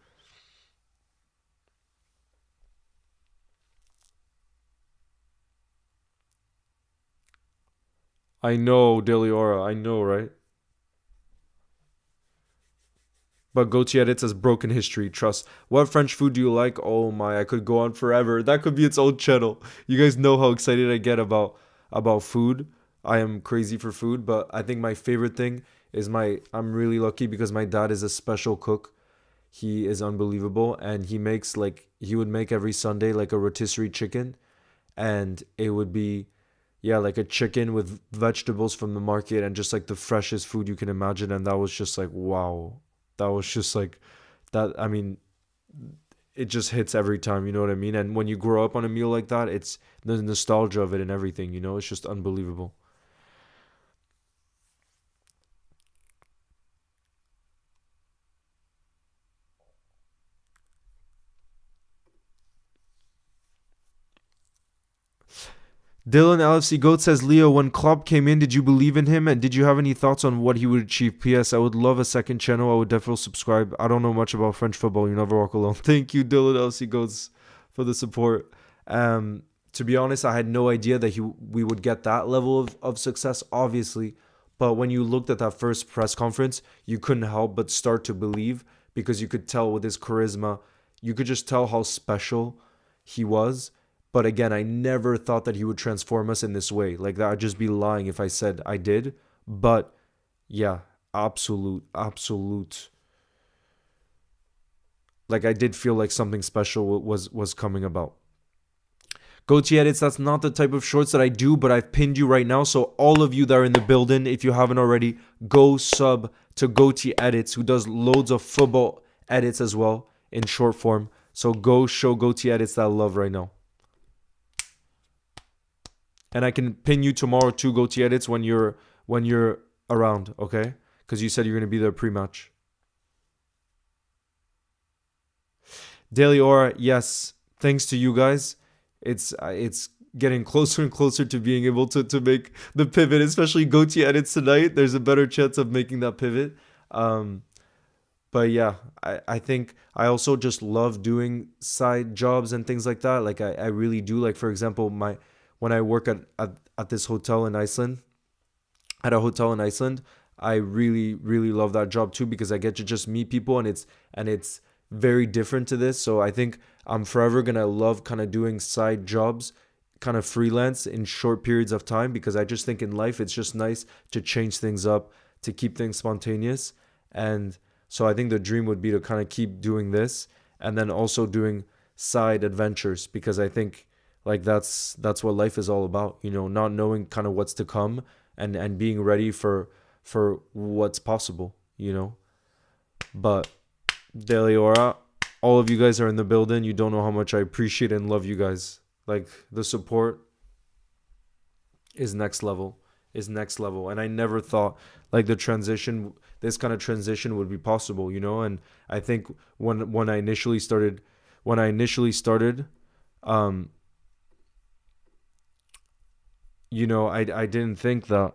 I know, Deliora. I know, right? But Gochi edits as broken history. Trust. What French food do you like? Oh my, I could go on forever. That could be its own channel. You guys know how excited I get about food. I am crazy for food, but I think my favorite thing is I'm really lucky because my dad is a special cook. He is unbelievable and he would make every Sunday like a rotisserie chicken and it would be yeah, like a chicken with vegetables from the market and just like the freshest food you can imagine. And that was just like, wow. That was just like, that. I mean, it just hits every time, you know what I mean? And when you grow up on a meal like that, it's the nostalgia of it and everything, it's just unbelievable. Dylan LFC Goat says, Leo, when Klopp came in, did you believe in him? And did you have any thoughts on what he would achieve? P.S. I would love a second channel. I would definitely subscribe. I don't know much about French football. You never walk alone. Thank you, Dylan LFC Goats, for the support. To be honest, I had no idea that we would get that level of success, obviously. But when you looked at that first press conference, you couldn't help but start to believe because you could tell with his charisma, you could just tell how special he was. But again, I never thought that he would transform us in this way. Like that, I'd just be lying if I said I did. But yeah, absolute. Like I did feel like something special was coming about. Goatee edits, that's not the type of shorts that I do, but I've pinned you right now. So all of you that are in the building, if you haven't already, go sub to Goatee Edits, who does loads of football edits as well in short form. So go show Goatee Edits that love right now. And I can pin you tomorrow to Goatee Edits when you're around, okay? Because you said you're gonna be there pre-match. Daily Aura, yes. Thanks to you guys, it's getting closer and closer to being able to make the pivot, especially Goatee Edits tonight. There's a better chance of making that pivot. But yeah, I think I also just love doing side jobs and things like that. Like I really do. Like for example, when I work at this hotel in Iceland, at a hotel in Iceland, I really, really love that job too because I get to just meet people and it's very different to this. So I think I'm forever gonna love kind of doing side jobs, kind of freelance in short periods of time because I just think in life it's just nice to change things up, to keep things spontaneous. And so I think the dream would be to kind of keep doing this and then also doing side adventures because I think like that's what life is all about, not knowing kind of what's to come and being ready for what's possible. But Deliora, all of you guys are in the building. You don't know how much I appreciate and love you guys. Like the support is next level, and I never thought like this kind of transition would be possible, and I think when I initially started I didn't think that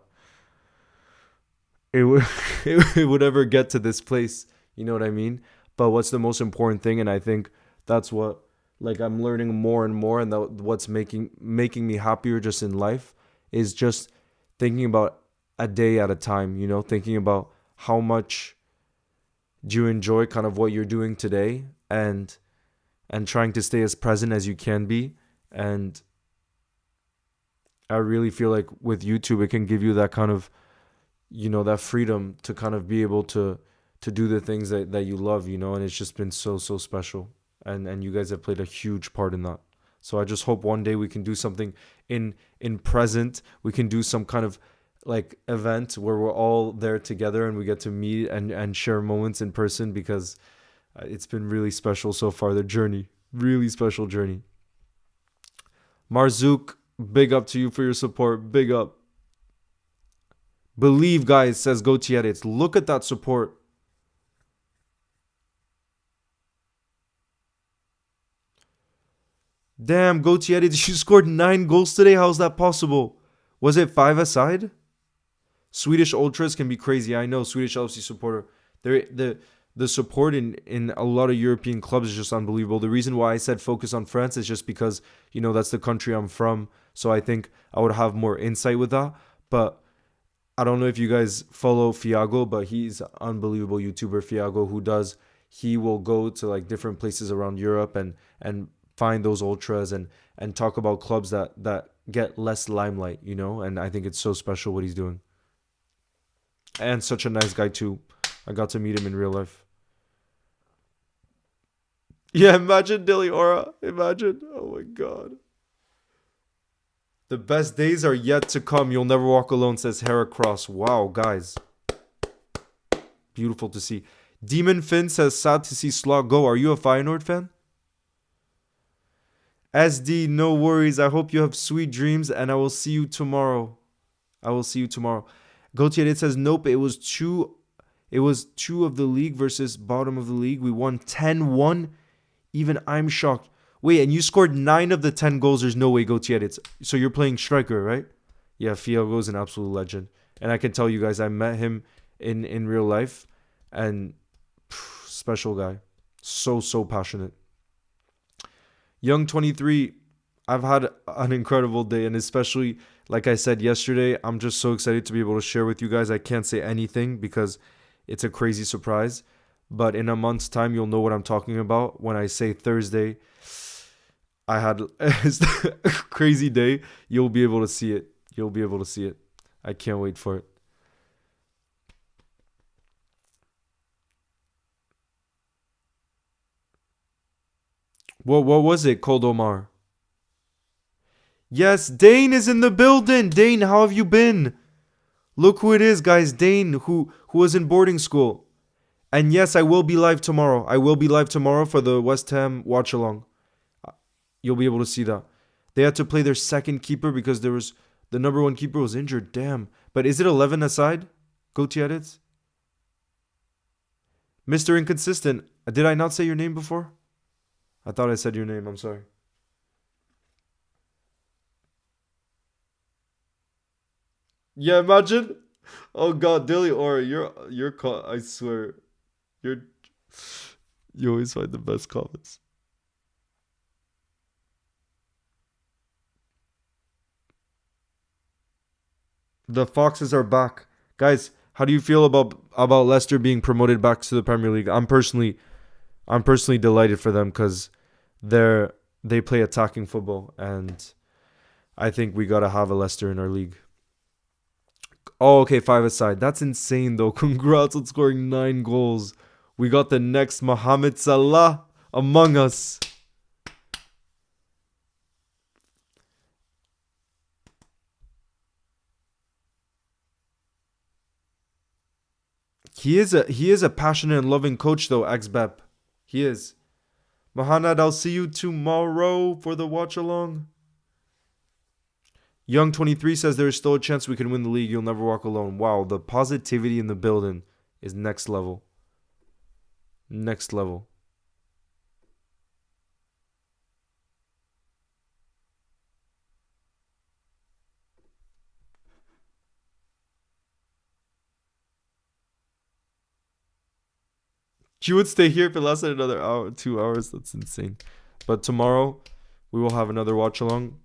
it would it would ever get to this place, you know what I mean? But what's the most important thing, and I think that's what like I'm learning more and more, and what's making me happier just in life is just thinking about a day at a time, thinking about how much do you enjoy kind of what you're doing today and trying to stay as present as you can be. And I really feel like with YouTube, it can give you that kind of, that freedom to kind of be able to do the things that you love, and it's just been so, so special. And you guys have played a huge part in that. So I just hope one day we can do something in present. We can do some kind of like event where we're all there together and we get to meet and share moments in person, because it's been really special so far, the journey. Really special journey. Marzouk, big up to you for your support. Big up. Believe, guys, says Gotieritz. Look at that support. Damn, Gotieritz, you scored 9 goals today. How's that possible? Was it 5-a-side? Swedish ultras can be crazy. I know, Swedish LFC supporter. The support in a lot of European clubs is just unbelievable. The reason why I said focus on France is just because, that's the country I'm from. So I think I would have more insight with that. But I don't know if you guys follow Fiago, but he's an unbelievable YouTuber, Fiago, he will go to like different places around Europe and find those ultras and talk about clubs that get less limelight, and I think it's so special what he's doing. And such a nice guy too. I got to meet him in real life. Yeah, imagine Dilly Aura. Imagine. Oh my God. The best days are yet to come. You'll never walk alone, says Hera Cross. Wow, guys. Beautiful to see. Demon Finn says, sad to see Slot go. Are you a Feyenoord fan? SD, no worries. I hope you have sweet dreams, and I will see you tomorrow. Gautier says, nope, it was two of the league versus bottom of the league. We won 10-1. Even I'm shocked. Wait, and you scored 9 of the 10 goals. There's no way, Gautier. So you're playing striker, right? Yeah, Fiago's an absolute legend. And I can tell you guys, I met him in real life. And special guy. So passionate. Young 23, I've had an incredible day. And especially, like I said yesterday, I'm just so excited to be able to share with you guys. I can't say anything because it's a crazy surprise. But in a month's time, you'll know what I'm talking about. When I say Thursday, I had a crazy day. You'll be able to see it. I can't wait for it. What was it, Koldomar? Yes, Dane is in the building. Dane, how have you been? Look who it is, guys. Dane, who was in boarding school. And yes, I will be live tomorrow. For the West Ham watch along. You'll be able to see that. They had to play their second keeper because the number 1 keeper was injured. Damn. But is it 11 aside? Gutierrez? Mr. Inconsistent. Did I not say your name before? I thought I said your name. I'm sorry. Yeah, imagine. Oh God, Dilly Aura, I swear, you always find the best comments. The Foxes are back, guys. How do you feel about Leicester being promoted back to the Premier League? I'm personally delighted for them because they play attacking football, and I think we gotta have a Leicester in our league. Oh, okay, 5 aside. That's insane, though. Congrats on scoring 9 goals. We got the next Mohamed Salah among us. He is a passionate and loving coach, though, ex-Bep. He is. Mohamed, I'll see you tomorrow for the watch along. Young 23 says there is still a chance we can win the league. You'll never walk alone. Wow, the positivity in the building is next level. Next level. You would stay here if it lasted another hour, 2 hours. That's insane. But tomorrow we will have another watch along.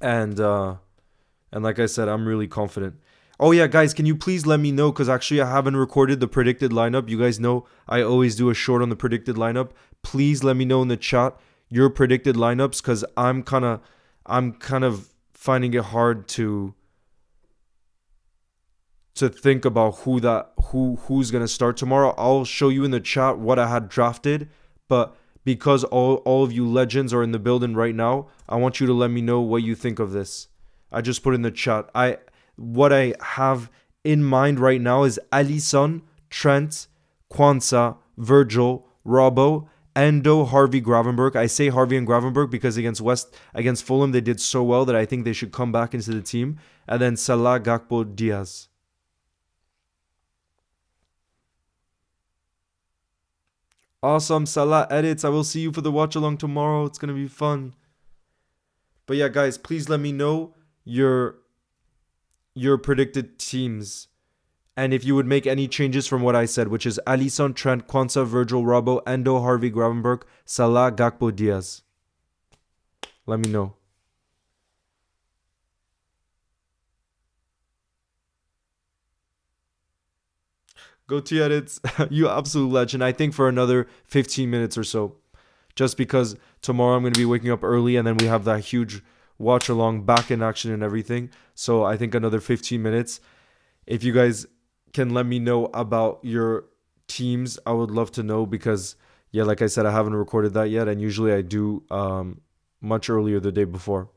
And like I said, I'm really confident. Oh yeah, guys, can you please let me know? Because actually I haven't recorded the predicted lineup. You guys know I always do a short on the predicted lineup. Please let me know in the chat your predicted lineups, because I'm kind of finding it hard to think about who's gonna start tomorrow. I'll show you in the chat what I had drafted, but because all of you legends are in the building right now, I want you to let me know what you think of this. I just put in the chat. What I have in mind right now is Alisson, Trent, Kwanzaa, Virgil, Robbo, Endo, Harvey, Gravenberg. I say Harvey and Gravenberg because against Fulham they did so well that I think they should come back into the team. And then Salah, Gakpo, Diaz. Awesome, Salah edits. I will see you for the watch along tomorrow. It's gonna be fun. But yeah, guys, please let me know your predicted teams. And if you would make any changes from what I said, which is Alisson, Trent, Kwanzaa, Virgil, Robbo, Endo, Harvey, Gravenberg, Salah, Gakpo, Diaz. Let me know. Go to edits. You absolute legend. I think for another 15 minutes or so. Just because tomorrow I'm going to be waking up early and then we have that huge watch along back in action and everything. So I think another 15 minutes. If you guys can let me know about your teams, I would love to know because, yeah, like I said, I haven't recorded that yet. And usually I do much earlier the day before.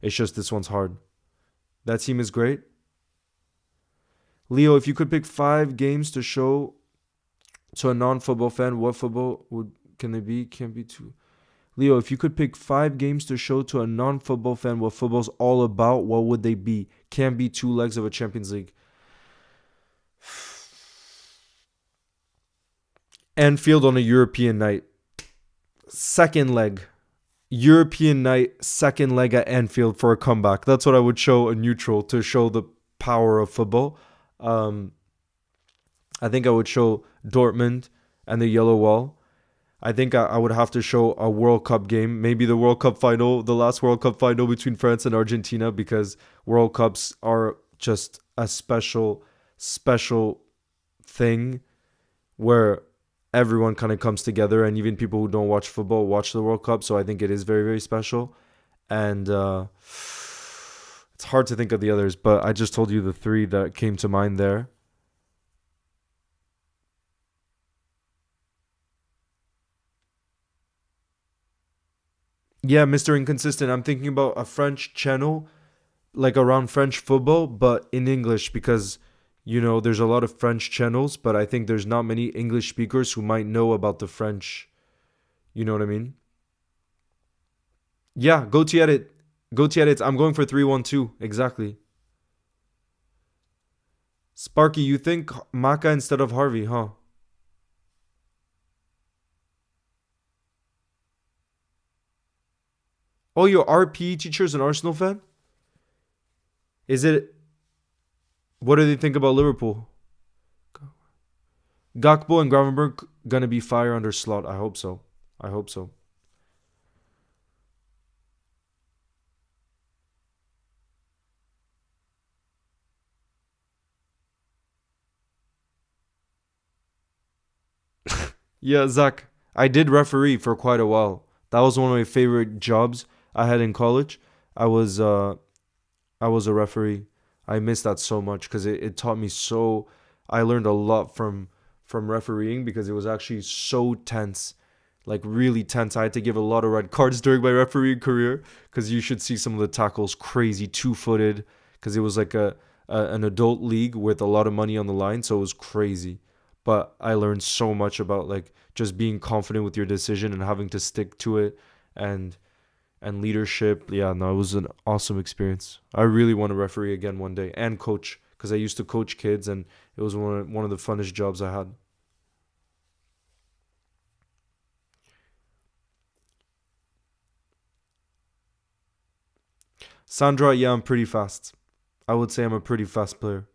It's just this one's hard. That team is great. Leo, if you could pick 5 games to show to a non-football fan, what football can they be? Can't be 2. Leo, if you could pick 5 games to show to a non-football fan what football's all about, what would they be? Can't be 2 legs of a Champions League. Anfield on a European night. Second leg. European night, second leg at Anfield for a comeback. That's what I would show a neutral to show the power of football. I think I would show Dortmund and the yellow wall. I think I would have to show a World Cup game, maybe the World Cup final, the last World Cup final between France and Argentina, because World Cups are just a special thing where everyone kind of comes together, and even people who don't watch football watch the World Cup. So I think it is very, very special. And it's hard to think of the others, but I just told you the 3 that came to mind there. Yeah, Mr. Inconsistent. I'm thinking about a French channel, like around French football, but in English, because, you know, there's a lot of French channels, but I think there's not many English speakers who might know about the French. You know what I mean? Yeah, go to edit. Go to edits. I'm going for 3-1-2. Exactly. Sparky, you think Maka instead of Harvey, huh? Oh, your RP teacher is an Arsenal fan? Is it... What do they think about Liverpool? Gakpo and Gravenberg gonna be fire under Slot. I hope so. I hope so. Yeah, Zach, I did referee for quite a while. That was one of my favorite jobs I had in college. I was a referee. I miss that so much because it taught me so. I learned a lot from refereeing because it was actually so tense, like really tense. I had to give a lot of red cards during my refereeing career because you should see some of the tackles, crazy 2-footed, because it was like an adult league with a lot of money on the line, so it was crazy. But I learned so much about like just being confident with your decision and having to stick to it, and leadership. Yeah, no, it was an awesome experience. I really want to referee again one day and coach, because I used to coach kids and it was one of the funnest jobs I had. Sandra, yeah, I'm pretty fast. I would say I'm a pretty fast player.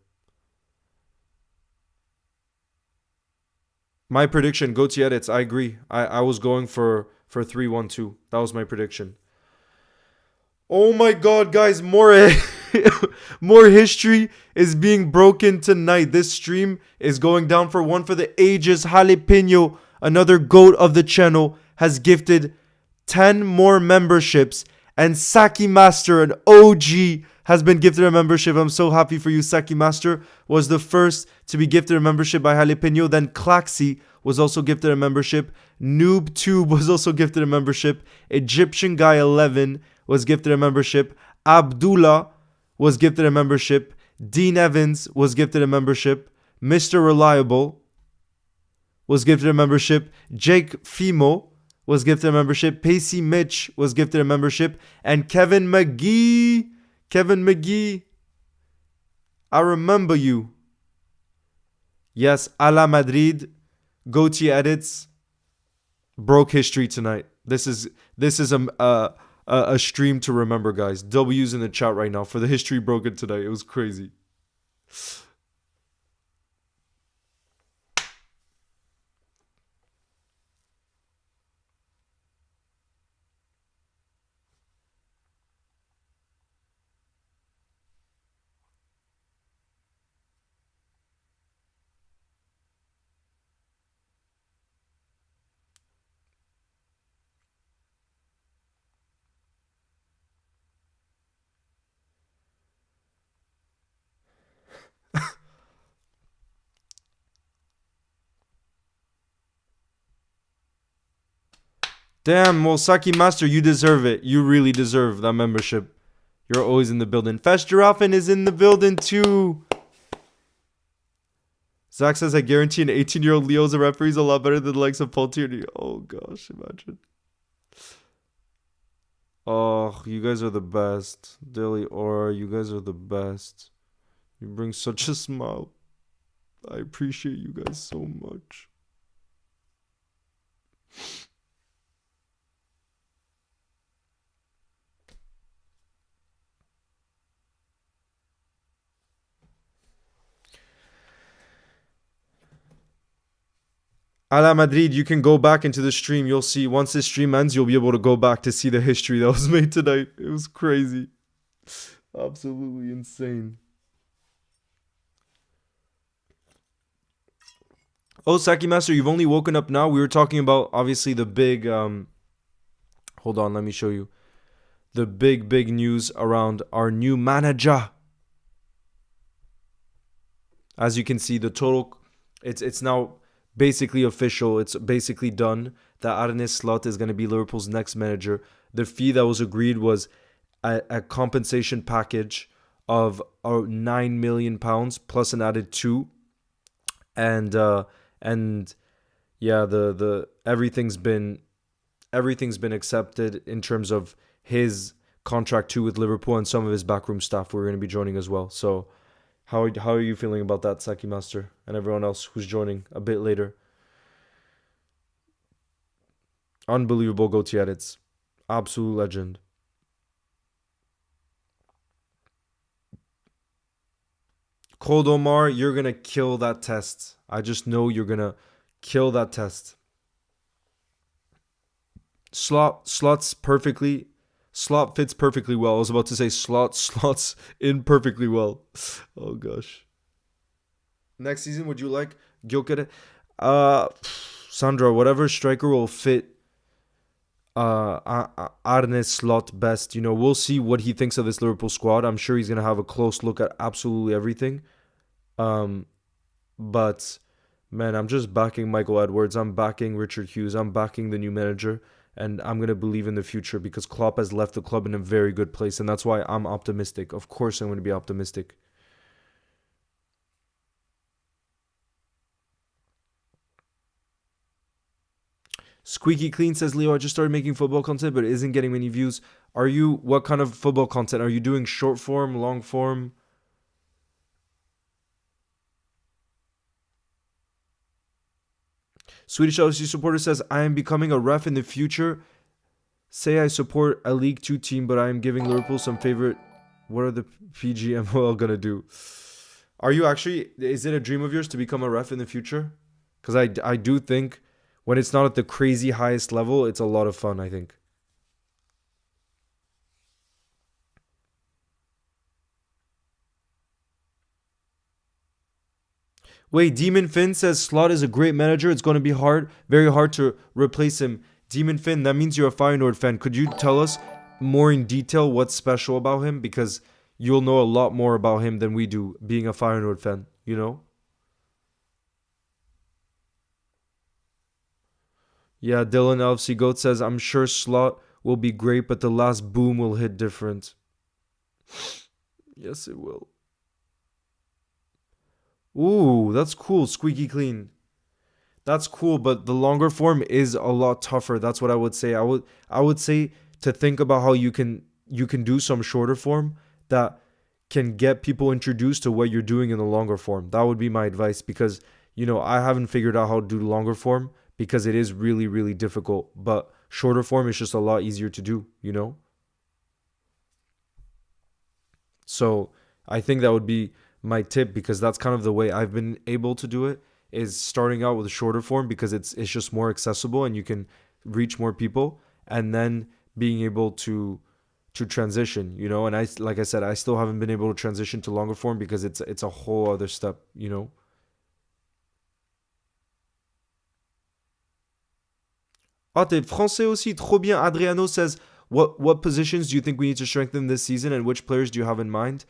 My prediction, go to edits. I agree. I was going for 3-1-2. That was my prediction. Oh my god, guys, more more history is being broken tonight. This stream is going down for one for the ages. Jalapeno, another goat of the channel, has gifted 10 more memberships, and Saki Master, an OG, has been gifted a membership. I'm so happy for you. Saki Master was the first to be gifted a membership by Jalapeno. Then Claxi was also gifted a membership. NoobTube was also gifted a membership. Egyptian Guy 11 was gifted a membership. Abdullah was gifted a membership. Dean Evans was gifted a membership. Mr. Reliable was gifted a membership. Jake Fimo was gifted a membership. Pacey Mitch was gifted a membership. And Kevin McGee, I remember you. Yes, a la Madrid. Goatee Edits broke history tonight. This is a stream to remember, guys. W's in the chat right now for the history broken tonight. It was crazy. Damn, well, Saki Master, you deserve it. You really deserve that membership. You're always in the building. Festerhoffen is in the building too. Zach says, I guarantee an 18-year-old Leo as a referee is a lot better than the likes of Paul Tierney. Oh, gosh, imagine. Oh, you guys are the best. Dilly Aura, you guys are the best. You bring such a smile. I appreciate you guys so much. A la Madrid, you can go back into the stream. You'll see, once this stream ends, you'll be able to go back to see the history that was made tonight. It was crazy. Absolutely insane. Oh, Saki Master, you've only woken up now. We were talking about, obviously, the big... hold on, let me show you. The big news around our new manager. As you can see, the total... It's now... basically official. It's basically done that Arne Slot is going to be Liverpool's next manager. The fee that was agreed was a compensation package of £9 million plus an added 2, and yeah, the everything's been accepted in terms of his contract too with Liverpool, and some of his backroom staff were going to be joining as well. So how are you feeling about that, Saki Master, and everyone else who's joining a bit later? Unbelievable goatee edits. Absolute legend. Cold Omar, you're going to kill that test. I just know you're going to kill that test. Slots perfectly. Slot fits perfectly well. I was about to say slots in perfectly well. Oh gosh. Next season, would you like Gyökeres? Sandra, whatever striker will fit Arne's Slot best. You know, we'll see what he thinks of this Liverpool squad. I'm sure he's gonna have a close look at absolutely everything. But man, I'm just backing Michael Edwards. I'm backing Richard Hughes. I'm backing the new manager. And I'm going to believe in the future because Klopp has left the club in a very good place. And that's why I'm optimistic. Of course I'm going to be optimistic. Squeaky Clean says, Leo, I just started making football content, but it isn't getting many views. What kind of football content? Are you doing short form, long form? Swedish LSU supporter says, I am becoming a ref in the future. Say I support a League 2 team, but I am giving Liverpool some favorite. What are the PGMOL going to do? Are you actually, is it a dream of yours to become a ref in the future? Because I do think when it's not at the crazy highest level, it's a lot of fun, I think. Wait, Demon Finn says Slot is a great manager. It's going to be hard, very hard to replace him. Demon Finn, that means you're a Feyenoord fan. Could you tell us more in detail what's special about him? Because you'll know a lot more about him than we do, being a Feyenoord fan, you know? Yeah, Dylan LFC Goat says, I'm sure Slot will be great, but the last boom will hit different. Yes, it will. Ooh, that's cool. Squeaky clean. That's cool, but the longer form is a lot tougher. That's what I would say. I would say to think about how you can do some shorter form that can get people introduced to what you're doing in the longer form. That would be my advice because I haven't figured out how to do longer form because it is really really difficult, but shorter form is just a lot easier to do. So I think that would be my tip because that's kind of the way I've been able to do it is starting out with a shorter form because it's just more accessible and you can reach more people and then being able to transition. And I like I said I still haven't been able to transition to longer form because it's a whole other step. Ah, t'es français aussi, trop bien. Adriano says, what positions do you think we need to strengthen this season and which players do you have in mind?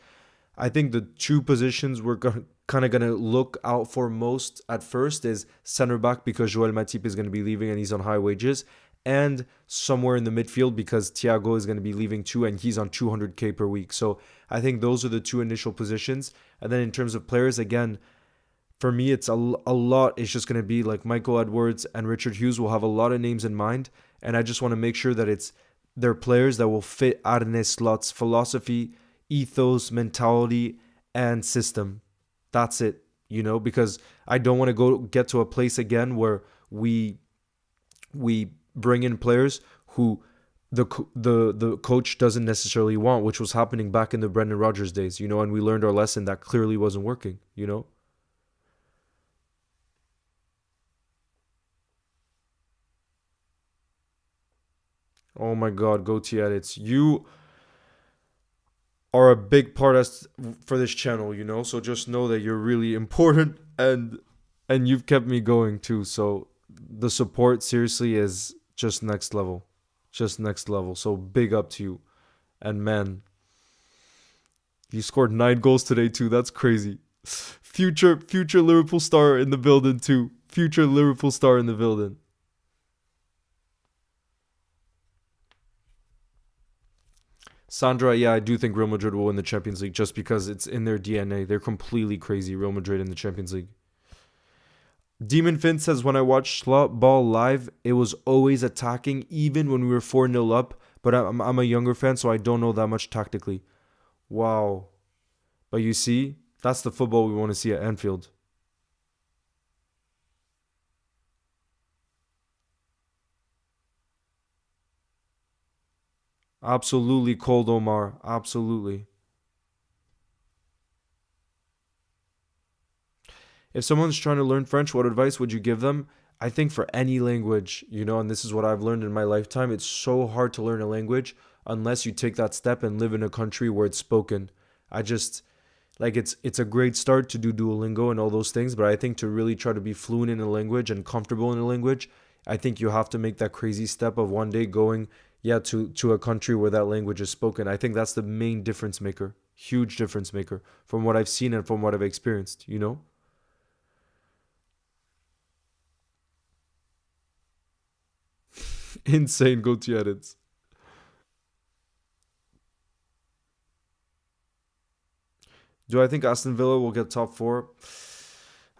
I think the two positions we're kind of going to look out for most at first is center back because Joel Matip is going to be leaving and he's on high wages, and somewhere in the midfield because Thiago is going to be leaving too and he's on 200K per week. So I think those are the two initial positions. And then in terms of players, again, for me, it's a lot. It's just going to be like Michael Edwards and Richard Hughes will have a lot of names in mind. And I just want to make sure that they're players that will fit Arne Slot's philosophy, ethos, mentality, and system. That's it, because I don't want to go get to a place again where we bring in players who the coach doesn't necessarily want, which was happening back in the Brendan Rodgers days, and we learned our lesson that clearly wasn't working. Oh my God, goatee edits. You are a big part for this channel. So just know that you're really important and you've kept me going too. So the support seriously is just next level. Just next level. So big up to you. And man, you scored 9 goals today too. That's crazy. Future Liverpool star in the building too. Future Liverpool star in the building. Sandra, yeah, I do think Real Madrid will win the Champions League just because it's in their DNA. They're completely crazy, Real Madrid in the Champions League. Demon Finn says, when I watched Slot Ball live, it was always attacking, even when we were 4-0 up. But I'm a younger fan, so I don't know that much tactically. Wow. But you see, that's the football we want to see at Anfield. Absolutely, Cold Omar. Absolutely. If someone's trying to learn French, what advice would you give them? I think for any language, and this is what I've learned in my lifetime, it's so hard to learn a language unless you take that step and live in a country where it's spoken. I just like it's a great start to do Duolingo and all those things, but I think to really try to be fluent in a language and comfortable in a language, I think you have to make that crazy step of one day going, yeah, to a country where that language is spoken. I think that's the main difference maker, huge difference maker from what I've seen and from what I've experienced. Insane go-to edits. Do I think Aston Villa will get top four?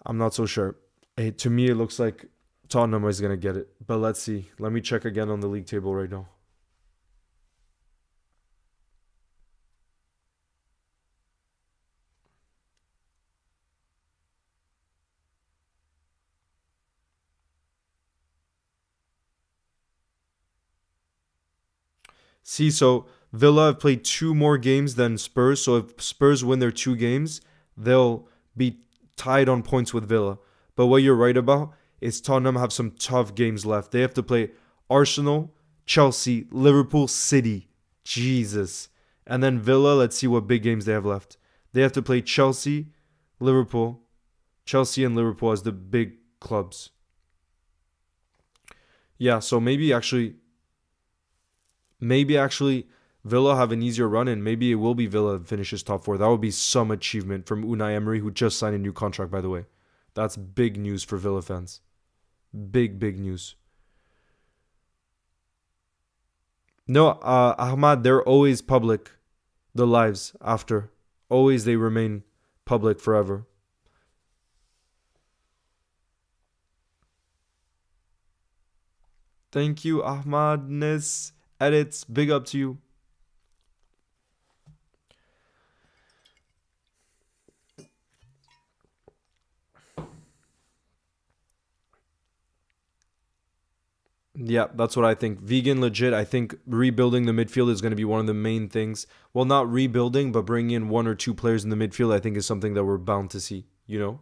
I'm not so sure. To me, it looks like Tottenham is going to get it. But let's see. Let me check again on the league table right now. See, so Villa have played two more games than Spurs. So if Spurs win their two games, they'll be tied on points with Villa. But what you're right about is Tottenham have some tough games left. They have to play Arsenal, Chelsea, Liverpool, City. Jesus. And then Villa, let's see what big games they have left. They have to play Liverpool, Chelsea and Liverpool as the big clubs. Yeah, so maybe actually Villa have an easier run and maybe it will be Villa finishes top four. That would be some achievement from Unai Emery, who just signed a new contract, by the way. That's big news for Villa fans. Big news. No, Ahmad, they're always public. The lives after. Always they remain public forever. Thank you, Ahmadness. Edits, big up to you. Yeah, that's what I think. Vegan legit. I think rebuilding the midfield is going to be one of the main things. Well, not rebuilding, but bringing in one or two players in the midfield, I think is something that we're bound to see, you know?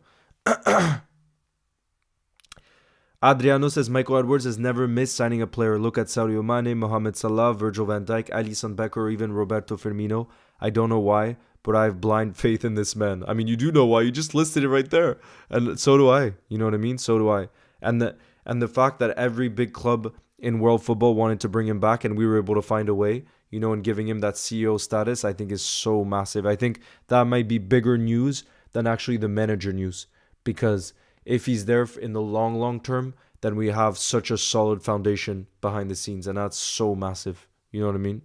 Adriano says Michael Edwards has never missed signing a player. Look at Sadio Mane, Mohamed Salah, Virgil van Dijk, Alisson Becker, or even Roberto Firmino. I don't know why, but I have blind faith in this man. I mean, you do know why. You just listed it right there. And so do I. You know what I mean? So do I. And the fact that every big club in world football wanted to bring him back and we were able to find a way, you know, and giving him that CEO status, I think is so massive. I think that might be bigger news than actually the manager news, because if he's there in the long term, then we have such a solid foundation behind the scenes, and that's so massive. You know what I mean?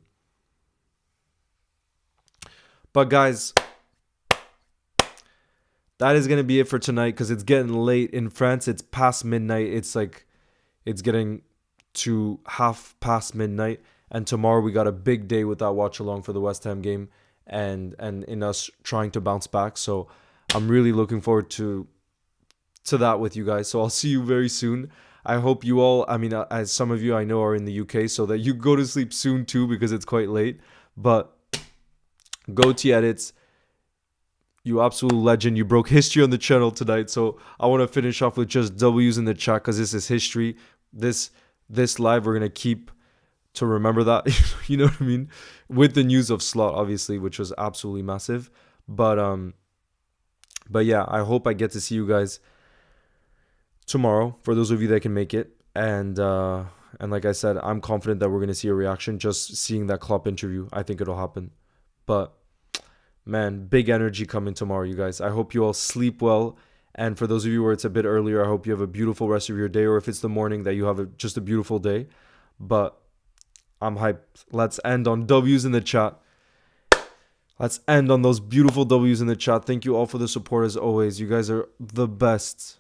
But guys, that is gonna be it for tonight because it's getting late in France. It's past midnight. It's getting to half past midnight, and tomorrow we got a big day with that watch along for the West Ham game, and in us trying to bounce back. So I'm really looking forward to that with you guys. So I'll see you very soon. I hope you all, I mean, as some of you I know are in the UK, so that you go to sleep soon too because it's quite late. But go to edits. You absolute legend. You broke history on the channel tonight. So I want to finish off with just W's in the chat because this is history. This live we're gonna keep to remember that. You know what I mean? With the news of Slot, obviously, which was absolutely massive. But yeah, I hope I get to see you guys tomorrow for those of you that can make it. And like I said, I'm confident that we're gonna see a reaction just seeing that Klopp interview. I think it'll happen. But man, big energy coming tomorrow, you guys. I hope you all sleep well. And for those of you where it's a bit earlier, I hope you have a beautiful rest of your day. Or if it's the morning, that you have just a beautiful day. But I'm hyped. Let's end on W's in the chat. Let's end on those beautiful W's in the chat. Thank you all for the support as always. You guys are the best.